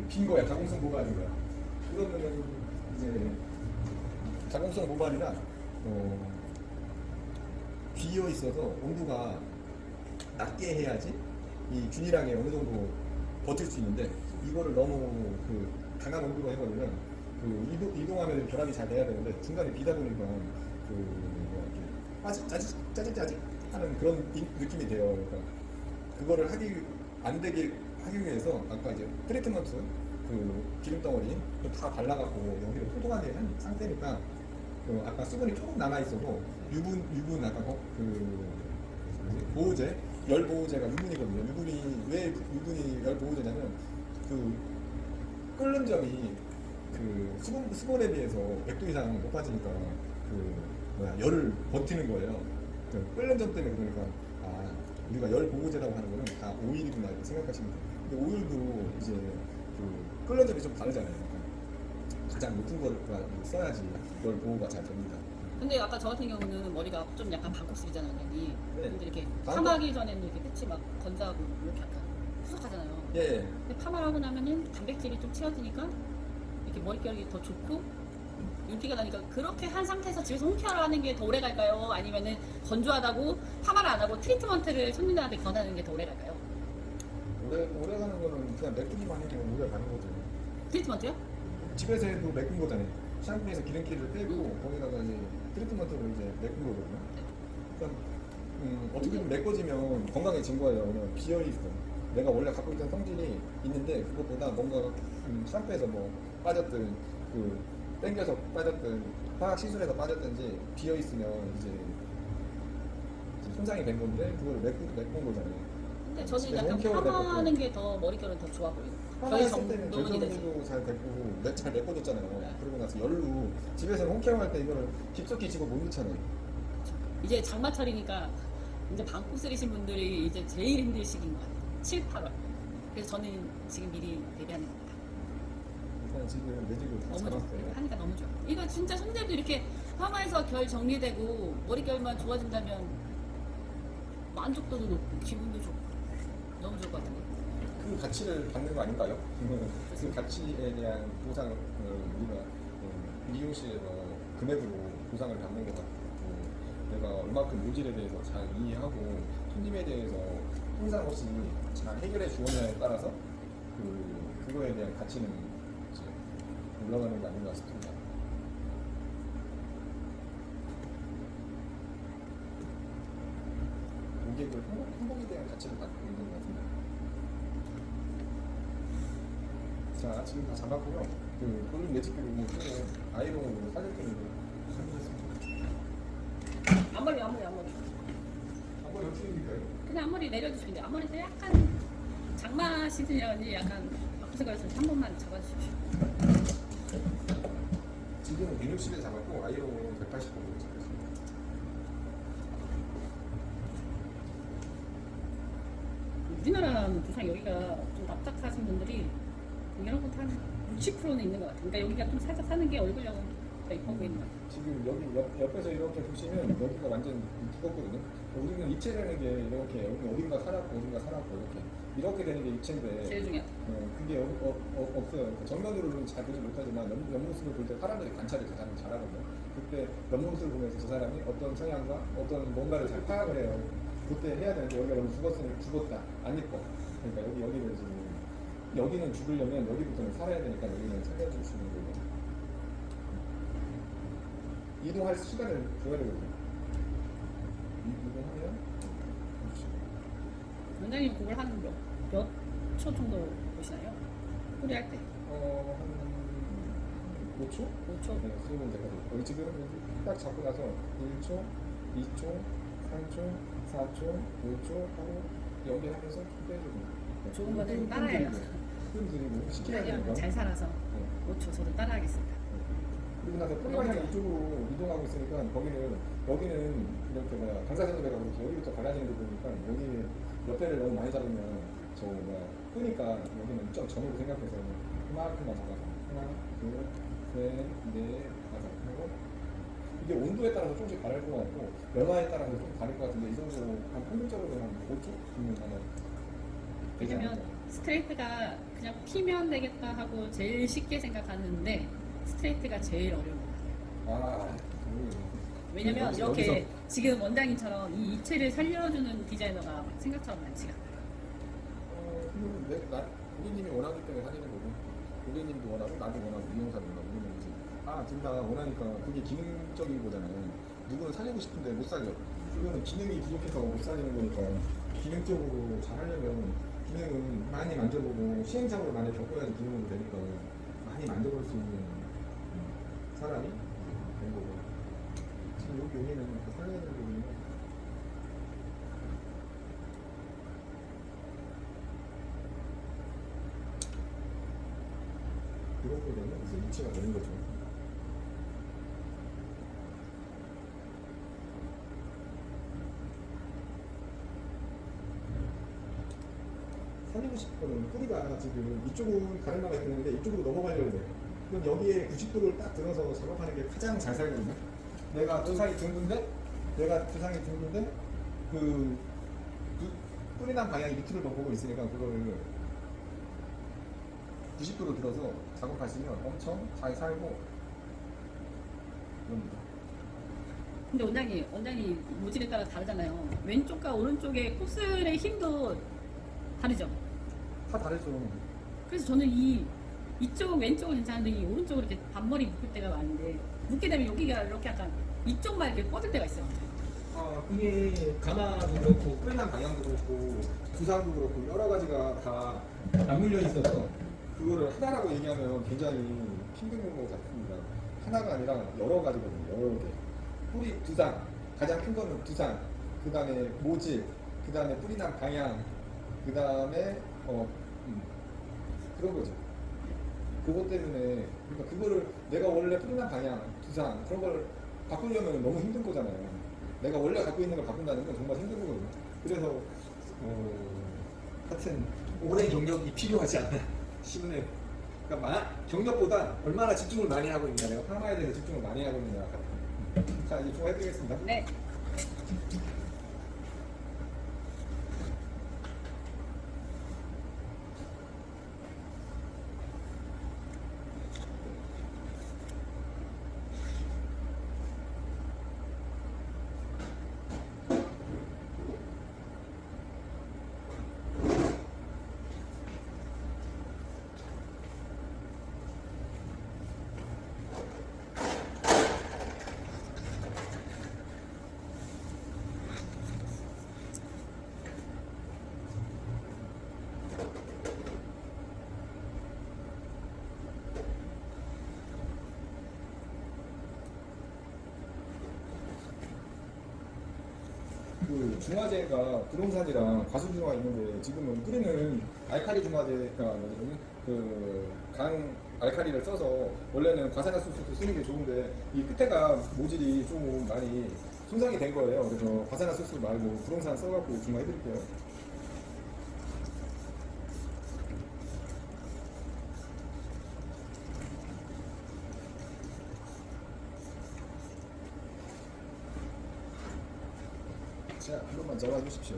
빈 거야. 가공성 모발인 거야. 그러면은 이제 가공성 모발이라 비어 있어서 온도가 낮게 해야지 이 균일하게 어느 정도 버틸 수 있는데 이거를 너무 그 강한 온도로 해버리면 그 이동하면 결합이 잘 돼야 되는데 중간에 비다 보니까 짜직짜직 하는 그런 느낌이 돼요. 그러니까 그거를 안 되게 하기 위해서 아까 이제 트리트먼트 그 기름 덩어리 다 발라갖고 여기를 포동하게 한 상태니까 아까 수분이 조금 남아 있어도 유분 아까 보호제 열 보호제가 유분이거든요. 왜 유분이 열 보호제냐면 끓는 점이 수분에 비해서 100도 이상 높아지니까 열을 버티는 거예요. 끓는 점 때문에 그러니까 우리가 열 보호제라고 하는 거는 다 오일이구나 이렇게 생각하시면 돼요. 근데 오일도 이제 끓는 점이 좀 다르잖아요. 가장 높은 거를 써야지 열 보호가 잘 됩니다. 근데 아까 저 같은 경우는 머리가 좀 약간 반곱슬이잖아요, 원장님. 네. 근데 이렇게 파마하기 전에는 이렇게 끝이 막 건조하고 이렇게 약간 후석하잖아요. 예. 근데 파마를 하고 나면은 단백질이 좀 채워지니까 이렇게 머릿결이 더 좋고 윤기가 나니까 그렇게 한 상태에서 집에서 홈케어를 하는 게 더 오래 갈까요? 아니면은 건조하다고 파마를 안 하고 트리트먼트를 손님들한테 권하는 게 더 오래 갈까요? 오래 가는 거는 그냥 메꾸기만 해도 오래 가는 거죠. 트리트먼트요? 집에서 해도 메꾼 거잖아요. 샴푸에서 기름기를 빼고 거기다가 이제 트리트먼트로 이제 메꾼 거거든요. 그러니까 어떻게든 메꿔지면 건강해진 거예요. 그냥 비어 있어. 내가 원래 갖고 있던 성질이 있는데 그것보다 뭔가 샴푸에서 뭐 빠졌든 땡겨서 빠졌든 화학 시술에서 빠졌든지 비어 있으면 이제 손상이 된 건데 그걸 메꾼 거잖아요. 근데 저는 집에서 약간 홈케어를 파마하는 게 더 머릿결은 더 좋아 보여요. 파마했을 때는 정돈이 되지. 결정도 잘 됐고 잘 메꿔졌잖아요. 그러고 나서 열로 집에서 홈케어 할 때 이거를 깊숙이 집어 못 넣잖아요. 이제 장마철이니까 이제 방콕쓰리신 분들이 이제 제일 힘들 시기인 것 같아요. 7, 8월. 그래서 저는 지금 미리 대비하는 겁니다. 일단 지금 매직을 다 너무 좋아요. 잡았어요. 하니까 너무 좋아요. 이거 진짜 손님들도 이렇게 파마해서 결 정리되고 머릿결만 좋아진다면 만족도도 높고 기분도 좋고 너무 좋을 것 같은데. 그 가치를 받는 거 아닌가요? 그 가치에 대한 보상을 우리가 미용실에서 금액으로 보상을 받는 것 같고 내가 얼마큼 모질에 대해서 잘 이해하고 손님에 대해서 항상 없이 잘 해결해 주느냐에 따라서 그거에 대한 가치는 이제 올라가는 게 아닌가 싶습니다. 고객을 행복에 대한 가치를 받고 있는 것 같습니다. 자, 지금 다 잡았고요. 볼륨 매직기로 아이롱으로 살려드리는 앞머리. 한번 어떻게 드릴까요? 그냥 앞머리 내려주시면 돼요. 앞머리도 약간 장마 시즌이라든지 약간 바꾸서 그래서 한 번만 잡아주십시오. 지금 160에 잡았고 아이롱으로 180도로 잡혔습니다. 우리나라 부상 여기가 좀 납작하신 분들이 이런 것도 한 60%는 있는 것 같아요. 그러니까 여기가 좀 살짝 사는 게 얼굴형은 더 이뻐 보이는 것 같아요. 지금 여기 옆에서 이렇게 보시면 여기가 완전 두껍거든요. 우리는 입체라는 게 이렇게 여기 어딘가 살았고 이렇게 되는 게 입체인데 제일 중요하다. 그게 없어요. 정면으로는 잘 보지 못하지만 옆모습을 볼 때 사람들이 관찰을 가장 잘하거든요. 그때 옆모습을 보면서 저 사람이 어떤 성향과 어떤 뭔가를 잘 파악을 해요. 그때 해야 되는데 여기가 너무 죽었다 안 예뻐. 그러니까 여기를 지금 여기는 죽으려면 여기부터는 살아야 되니까 여기는 살려줄 수 있는 거예요. 이동할 시간을 줘야 되거든요. 이동하면 원장님 그걸 하는 몇 몇 초 정도 보시나요? 뿌리할 때 한 5초? 5초? 네, 그 정도 되거든요. 여기 지금 여기 딱 잡고 나서 1초, 2초, 3초, 4초, 5초 하고 연기하면서 좀 빼주고. 좋은 거는 따라해요. 끈 들이고 시켜야 되니까. 잘 살아서 네. 5초 저도 따라하겠습니다. 그리고 나서 뿌리가 이쪽으로 이동하고 있으니까 거기는 여기는 이렇게 뭐야 방사선배가 그렇게 여기부터 갈라지는 거 보니까 여기 옆에를 너무 많이 잡으면 저 뭐야 끄니까 여기는 좀 전으로 생각해서 그만큼만 잡아서 하나, 둘, 셋, 넷, 다섯 하고 이게 온도에 따라서 조금씩 다를 것 같고 열화에 따라서 좀 다를 것 같은데 이 정도로 한 평균적으로 한 5초 주면 하나 되지 왜냐면 않을까? 스트레이트가 그냥 피면 되겠다 하고 제일 쉽게 생각하는데 스트레이트가 제일 어려운 것 같아요. 아, 왜냐면 여기서- 이렇게 여기서- 지금 원장님처럼 이 이체를 살려주는 디자이너가 생각처럼 많지가 않아요. 고객님이 원하기 때문에 사귀는 거고 고객님도 원하고 나도 원하고 이용사도 원하고 이러는 거지. 둘 다 원하니까 그게 기능적인 거잖아요. 누구는 살리고 싶은데 못 살려. 이거는 기능이 부족해서 못 살리는 거니까 기능적으로 잘 하려면 기능은 많이 만져보고 시행착오를 많이 겪어야지 기능으로 되니까 많이 만져볼 수 있는 사람이 된 거고. 지금 여기 여기는 살려야 되는 부분이 그렇게 되면 이제 위치가 되는 거죠. 살리고 싶으면 뿌리가 지금 이쪽은 가르마가 있는데 이쪽으로 넘어가려고 해. 그럼 여기에 90도를 딱 들어서 작업하는 게 가장 잘 살거든요. 내가 두상이 둥근데 그 뿌리 난 방향이 밑으로 보고 있으니까 그거를 90도로 들어서 작업하시면 엄청 잘 살고 그럽니다. 근데 원장님 모질에 따라 다르잖아요. 왼쪽과 오른쪽의 곱슬의 힘도 다르죠. 다 다르죠. 그래서 저는 이쪽 왼쪽은 괜찮은데 이 오른쪽으로 이렇게 반머리 묶을 때가 많은데 묶게 되면 여기가 이렇게 약간 이쪽만 이렇게 뻗을 때가 있어요. 그게 가마도 그렇고 뿌리난 방향도 그렇고 두상도 그렇고 여러 가지가 다 맞물려 있어서 그거를 하나라고 얘기하면 굉장히 힘든 것 같습니다. 하나가 아니라 여러 가지거든요. 여러 개. 뿌리 두상, 가장 큰 거는 두상, 그 다음에 모질, 그 다음에 뿌리난 방향, 그 다음에 그런 거죠. 그것 때문에 그러니까 그거를 내가 원래 뿌리난 방향, 두상 그런 걸 바꾸려면 너무 힘든 거잖아요. 내가 원래 갖고 있는 걸 바꾼다는 건 정말 힘든 거거든요. 그래서 하여튼 오랜 경력이 필요하지 않나 싶네요. 그러니까 경력보다 얼마나 집중을 많이 하고 있냐, 내가 파마에 대해서 집중을 많이 하고 있느냐. 자, 이제 좀 해드리겠습니다. 네. 그 중화제가 부동산이랑 과수중화 있는데 지금은 뿌리는 알칼리 중화제가 그강 알칼리를 써서 원래는 과산화수소도 쓰는 게 좋은데 이 끝에가 모질이 좀 많이 손상이 된 거예요. 그래서 과산화수소 말고 부동산 써갖고 중화해드릴게요. 자, 한 번만 잡아주십시오.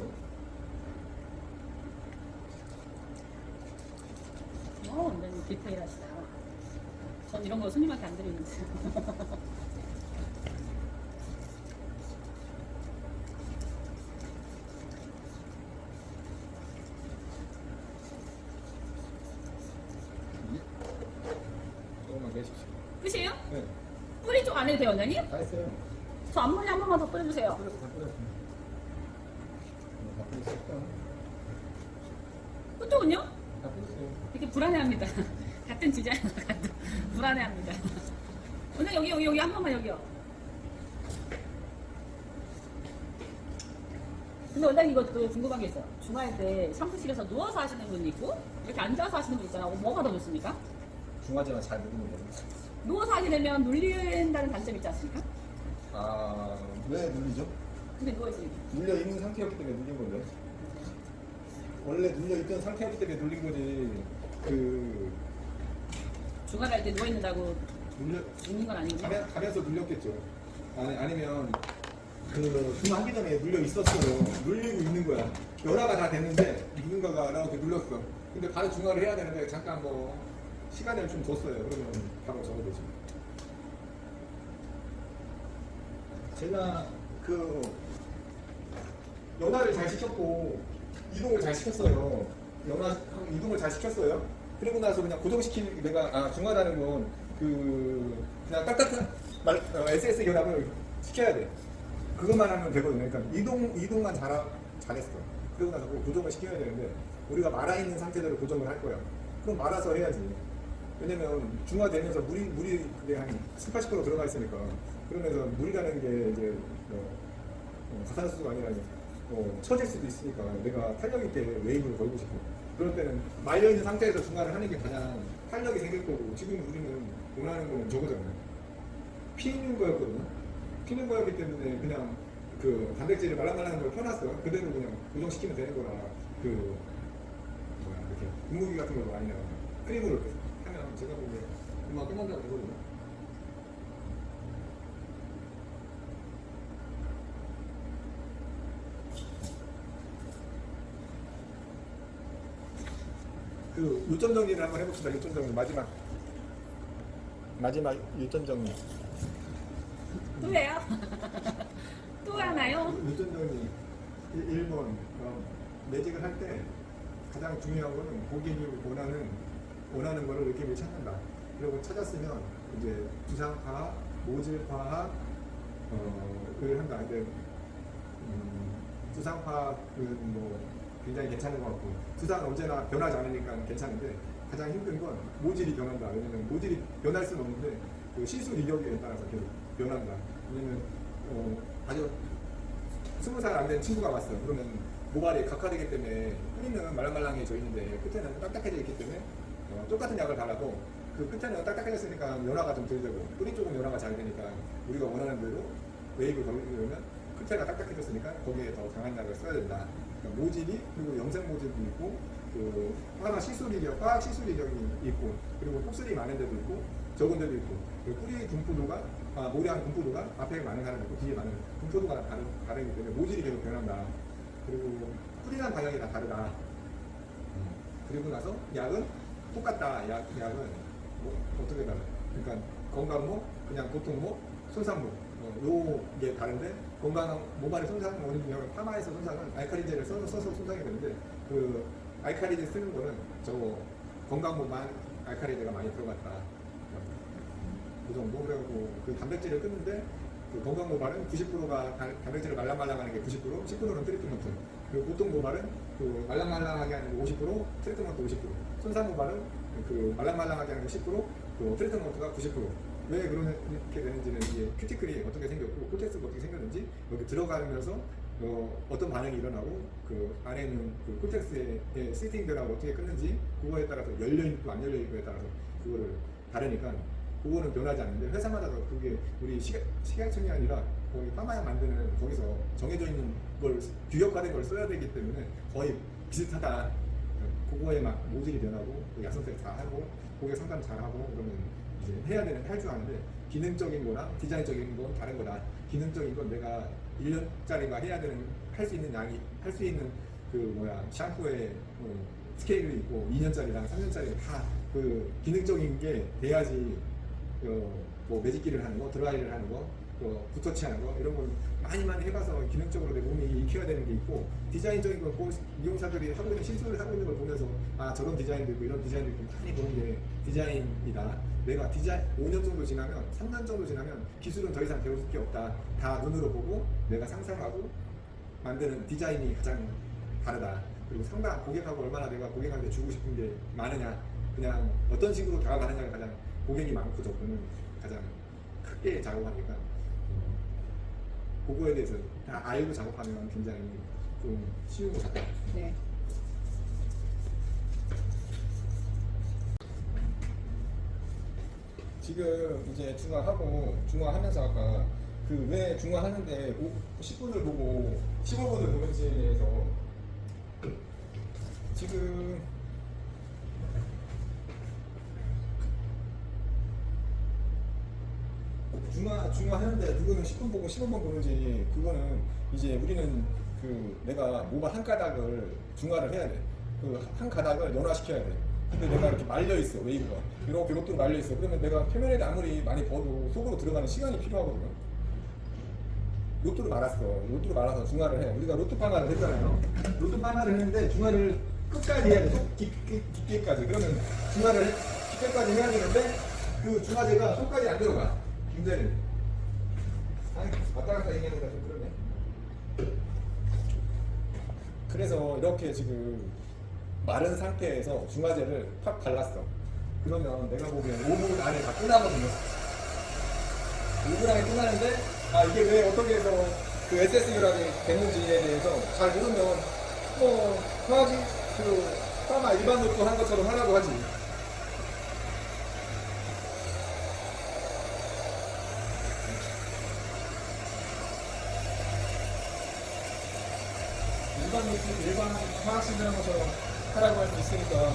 원장님 디테일하시다. 전 이런 거 손님한테 안 드리는데. 조금만 계십시오. 끝이에요? 네, 뿌리 쪽 안 해도 돼요, 원장님? 다 했어요. 저 앞머리 한 번만 더 뿌려주세요. 뿌렸어, 다 뿌렸어. 다 뿌렸어. 끝쪽은요? 다 보세요. 이렇게 불안해합니다. 같은 디자인 같은 불안해합니다. 오늘 여기 한 번만 여기요. 근데 원장님 이거 또 궁금한 게 있어요. 중화할 때 샴푸실에서 누워서 하시는 분이 있고 이렇게 앉아서 하시는 분 있잖아요. 뭐가 더 좋습니까? 중화제만 잘 누르는 거예요. 누워서 하게 되면 눌린다는 단점이 있지 않습니까? 왜 눌리죠? 근데 누워있으니까. 눌려 있는 상태였기 때문에 눌린 건데. 원래 눌려 있던 상태였기 때문에 눌린 거지. 중화를 할 때 누워있는다고 눌려 있는 건 아니군요. 가면서 눌렸겠죠. 아니면 중화하기 전에 눌려 있었어요. 눌리고 있는 거야. 열화가 다 됐는데 누군가가 이렇게 눌렀어. 근데 바로 중화를 해야 되는데 잠깐 뭐 시간을 좀 줬어요. 그러면 바로 적어되죠. 제가 연화를 잘 시켰고 이동을 잘 시켰어요. 이동을 잘 시켰어요. 그리고 나서 그냥 고정시키는 내가 중화라는 건 그냥 딱딱한 SS 결합을 시켜야 돼. 그것만 하면 되거든요. 그러니까 이동만 잘했어. 그리고 나서 고정을 시켜야 되는데 우리가 말아 있는 상태대로 고정을 할 거야. 그럼 말아서 해야지. 왜냐면 중화되면서 물이 그게 한 18% 들어가 있으니까 그러면서 물이라는 게 이제 가산수소가 아니라 처질 수도 있으니까 내가 탄력 있게 웨이브를 걸고 싶어. 그럴 때는 말려 있는 상태에서 중화를 하는 게 가장 탄력이 생길 거고 지금 우리는 원하는 거는 저거잖아요. 피는 거였거든요. 피는 거였기 때문에 그냥 단백질을 말랑말랑한 걸 펴놨어. 그대로 그냥 고정시키면 되는 거라 이렇게 분무기 같은 걸로 아니면 크림으로 이렇게 하면 제가 보기에 금방 끝난다고 되거든요. 요점 정리를 한번 해봅시다. 요점 정리 마지막 요점 정리. 또 해요? 또 하나요? 요점 정리 1번 매직을 할 때 가장 중요한 거는 고객이 원하는 거를 느낌을 찾는다. 그리고 찾았으면 이제 두상 파악, 모질 파악을 한다. 이제 두상 파악은 뭐 굉장히 괜찮은 것 같고 두상은 언제나 변하지 않으니까 괜찮은데 가장 힘든 건 모질이 변한다. 왜냐면 모질이 변할 수는 없는데 시술 이력에 따라서 계속 변한다. 왜냐면 아주 20살 안 된 친구가 왔어. 그러면 모발이 각화되기 때문에 뿌리는 말랑말랑해져 있는데 끝에는 딱딱해져 있기 때문에 똑같은 약을 달아도 그 끝에는 딱딱해졌으니까 연화가 좀 덜 되고 뿌리 쪽은 연화가 잘 되니까 우리가 원하는 대로 웨이브 걸리려면 끝에가 딱딱해졌으니까 거기에 더 강한 약을 써야 된다. 그러니까 모질이 그리고 영생 모질도 있고 화학 시술 이력이 있고 그리고 폭슬이 많은 데도 있고 적은 데도 있고 뿌리 분포도가 모래한 분포도가 앞에 많은 사람이 있고 뒤에 많은 분포도가 다르기 때문에 모질이 계속 변한다. 그리고 뿌리난 방향이 다 다르다. 그리고 나서 약은 똑같다. 약은 뭐 어떻게 달라? 그러니까 건강모, 그냥 보통모, 손상모 요게 다른데 건강한 모발의 손상, 뭐냐면 파마에서 손상은 알칼리제를 써서 손상이 되는데 알칼리제 쓰는 거는 건강모만 알칼리제가 많이 들어갔다. 그 정도. 그리고 단백질을 끊는데 건강 모발은 90%가 단백질을 말랑말랑하는 게 90%, 10%는 트리트먼트. 그리고 보통 모발은 말랑말랑하게 하는 게 50%, 트리트먼트 50%. 손상 모발은 말랑말랑하게 하는 게 10%, 트리트먼트가 90%. 왜 그렇게 되는지는 이게 큐티클이 어떻게 생겼고 코텍스가 어떻게 생겼는지 여기 들어가면서 어떤 반응이 일어나고 안에 있는 코텍스의 시팅들하고 어떻게 끊는지 그거에 따라서 열려있고 안 열려있고에 따라서 그거를 다르니까 그거는 변하지 않는데 회사마다 그게 우리 식약청이 아니라 거기 파마약 만드는 거기서 정해져 있는 걸 규격화된 걸 써야 되기 때문에 거의 비슷하다. 그거에 막 모질이 변하고 약선택 다 하고 고객 상담 잘 하고 그러면 이제 해야 되는 할 줄 아는데 기능적인 거랑 디자인적인 건 다른 거다. 기능적인 건 내가 1년짜리가 해야 되는 할 수 있는 양이 할 수 있는 샴푸의 스케일이 있고 2년짜리랑 3년짜리 다 기능적인 게 돼야지 뭐 매직기를 하는 거, 드라이를 하는 거, 붓터치 하는 거 이런 걸 많이 해봐서 기능적으로 내 몸이 익혀야 되는 게 있고 디자인적인 건 미용사들이 하고 있는 실수를 하고 있는 걸 보면서 저런 디자인도 있고 이런 디자인도 있고 많이 보는 게 디자인이다. 내가 5년 정도 지나면 3년 정도 지나면 기술은 더 이상 배울 게 없다. 다 눈으로 보고 내가 상상하고 만드는 디자인이 가장 다르다. 그리고 상담 고객하고 얼마나 내가 고객한테 주고 싶은 게 많으냐, 그냥 어떤 식으로 다가가느냐가 가장 고객이 많고 적고는 가장 크게 작업하니까 그거에 대해서 다 알고 작업하면 굉장히 좀 쉬운 것 같아요. 네. 지금 이제 중화하면서 아까 그 왜 중화하는데 10분을 보고 15분을 보는지에 대해서 지금 중화하는데 누구는 10분 보고 15분 보는지, 그거는 이제 우리는 그 내가 모발 한 가닥을 중화를 해야 돼. 그 한 가닥을 연화시켜야 돼. 근데 내가 이렇게 말려 있어, 웨이브가 이렇게 로또로 말려 있어. 그러면 내가 표면에 아무리 많이 버도 속으로 들어가는 시간이 필요하거든요. 로또로 말아서 중화를 해. 우리가 로또 방아를 했잖아요. 로또 방아를 했는데 중화를 끝까지 해야 돼. 속 깊게까지. 그러면 중화를 깊게까지 해야 되는데 그 중화제가 속까지 안 들어가. 문제는. 아니, 왔다 갔다 얘기하는 거좀 그러네. 그래서 이렇게 지금 마른 상태에서 중화제를 팍 발랐어. 그러면 내가 보기엔 5분 안에 다 끝나거든요. 5분 안에 끝나는데, 아, 이게 왜 어떻게 해서 그 SS 결합이 됐는지에 대해서 잘 모르면 하지, 파마 일반 로또 한 것처럼 하라고 하지. 일반 화학식을 한 것처럼 하라고 할 수 있으니까.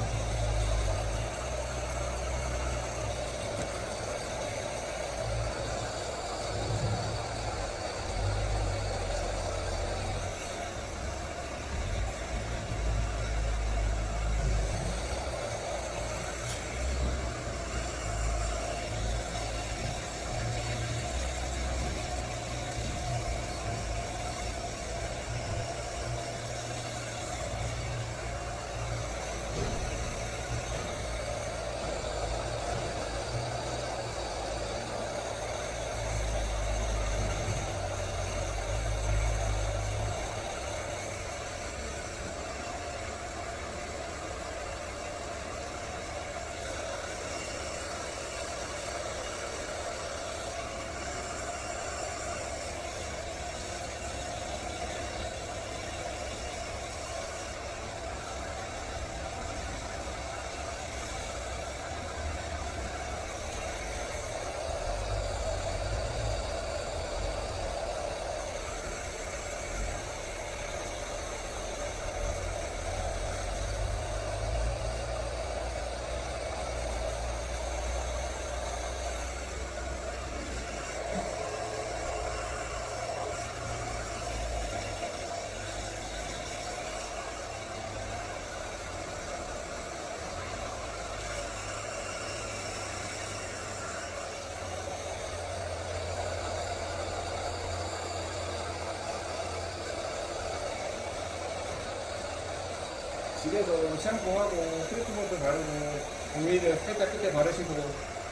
집에서 샴푸하고 트리트먼트 바르고 오일을 살짝 끝에 바르시고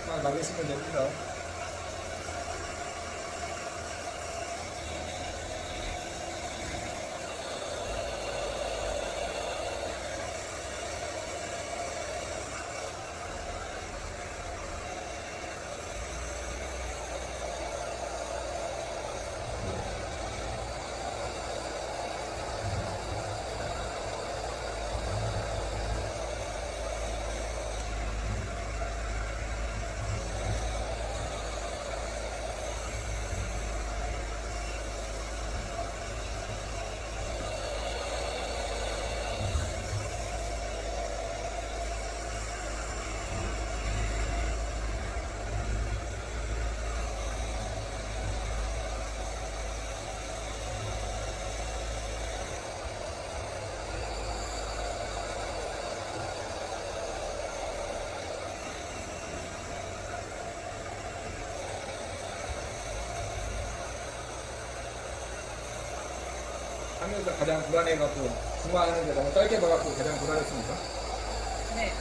막 막으시면 됩니다. 하면서 가장 불안해갖고 중화하는데 너무 짧게 봐갖고 가장 불안했습니까? 네.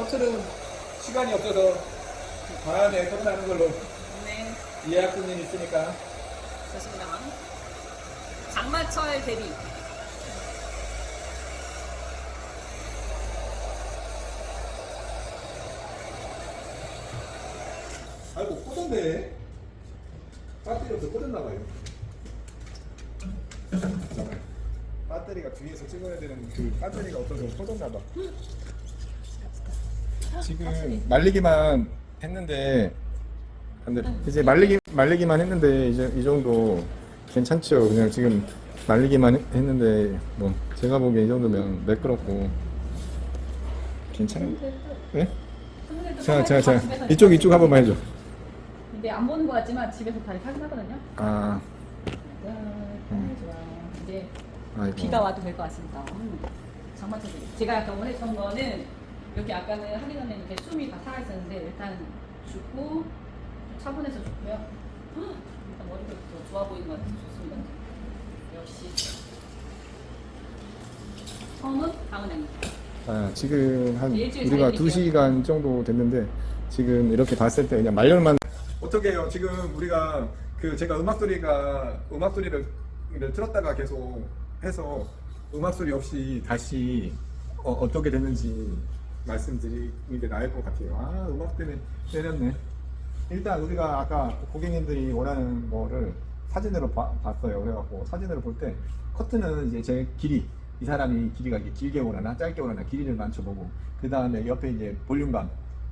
커트는 시간이 없어서 다음에 커트하는 걸로 네, 예약 손님 있으니까. 좋습니다. 장마철 대비. 아이고 꺼졌네. 배터리 없어 꺼졌나봐요. 배터리가 뒤에서 찍어야 되는 그 배터리가 없어서 꺼졌나봐. 지금 말리기만 했는데 근데 이제 말리기만 했는데 이제 이 정도 괜찮죠. 그냥 지금 말리기만 했는데 뭐 제가 보기에 이 정도면 매끄럽고 괜찮은데. 네? 자 이쪽 한 번만 해줘. 근데 안 보는 것 같지만 집에서 다리 확인하거든요. 아 좋아. 이제 아이고. 비가 와도 될 것 같습니다. 장마철 대비. 제가 약간 원했던 거는 이렇게 아까는 하기 전에 이렇게 숨이 다 살아있었는데 일단 줍고 차분해서 줍고요. 일단 머리가 더 좋아 보이는 것 같아서 좋습니다. 역시 처음은 강은혜입니다. 아, 지금 한 일주일 우리가 사이드릴게요. 2시간 정도 됐는데 지금 이렇게 봤을 때 그냥 말열만 어떻게 해요? 지금 우리가 그 제가 음악 소리를 틀었다가 계속 해서 음악 소리 없이 다시 어떻게 됐는지 말씀드리는 게 나을 것 같아요. 아, 음악 때문에 때렸네. 일단 우리가 아까 고객님들이 원하는 거를 사진으로 봤어요. 그래갖고 사진으로 볼 때 커트는 이제 제 길이, 이 사람이 길이가 이게 길게 오라나 짧게 오라나 길이를 맞춰보고, 그 다음에 옆에 이제 볼륨감,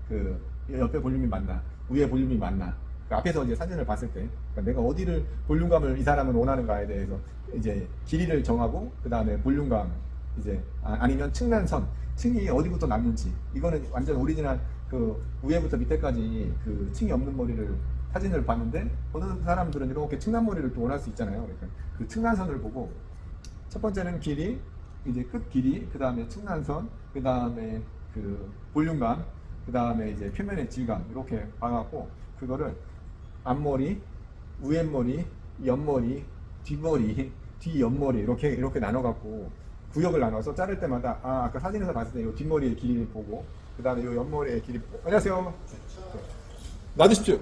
그 옆에 볼륨이 맞나, 위에 볼륨이 맞나, 그 앞에서 이제 사진을 봤을 때 그러니까 내가 어디를 볼륨감을 이 사람은 원하는가에 대해서 이제 길이를 정하고, 그 다음에 볼륨감 이제 아니면 층난선, 층이 어디부터 남는지, 이거는 완전 오리지널 그 위에부터 밑에까지 그 층이 없는 머리를 사진을 봤는데, 어느 사람들은 이렇게 층난 머리를 또 원할 수 있잖아요. 그러니까 그 층난선을 보고 첫 번째는 길이, 이제 끝 길이, 그 다음에 층난선, 그 다음에 그 볼륨감, 그 다음에 이제 표면의 질감, 이렇게 봐갖고 그거를 앞머리, 위에머리, 옆머리, 뒷머리, 뒤옆머리 이렇게 나눠갖고 구역을 나눠서 자를 때마다 아까 사진에서 봤을 때 이 뒷머리의 길이를 보고, 그 다음에 이 옆머리의 길이 보고. 안녕하세요. 놔주십시오.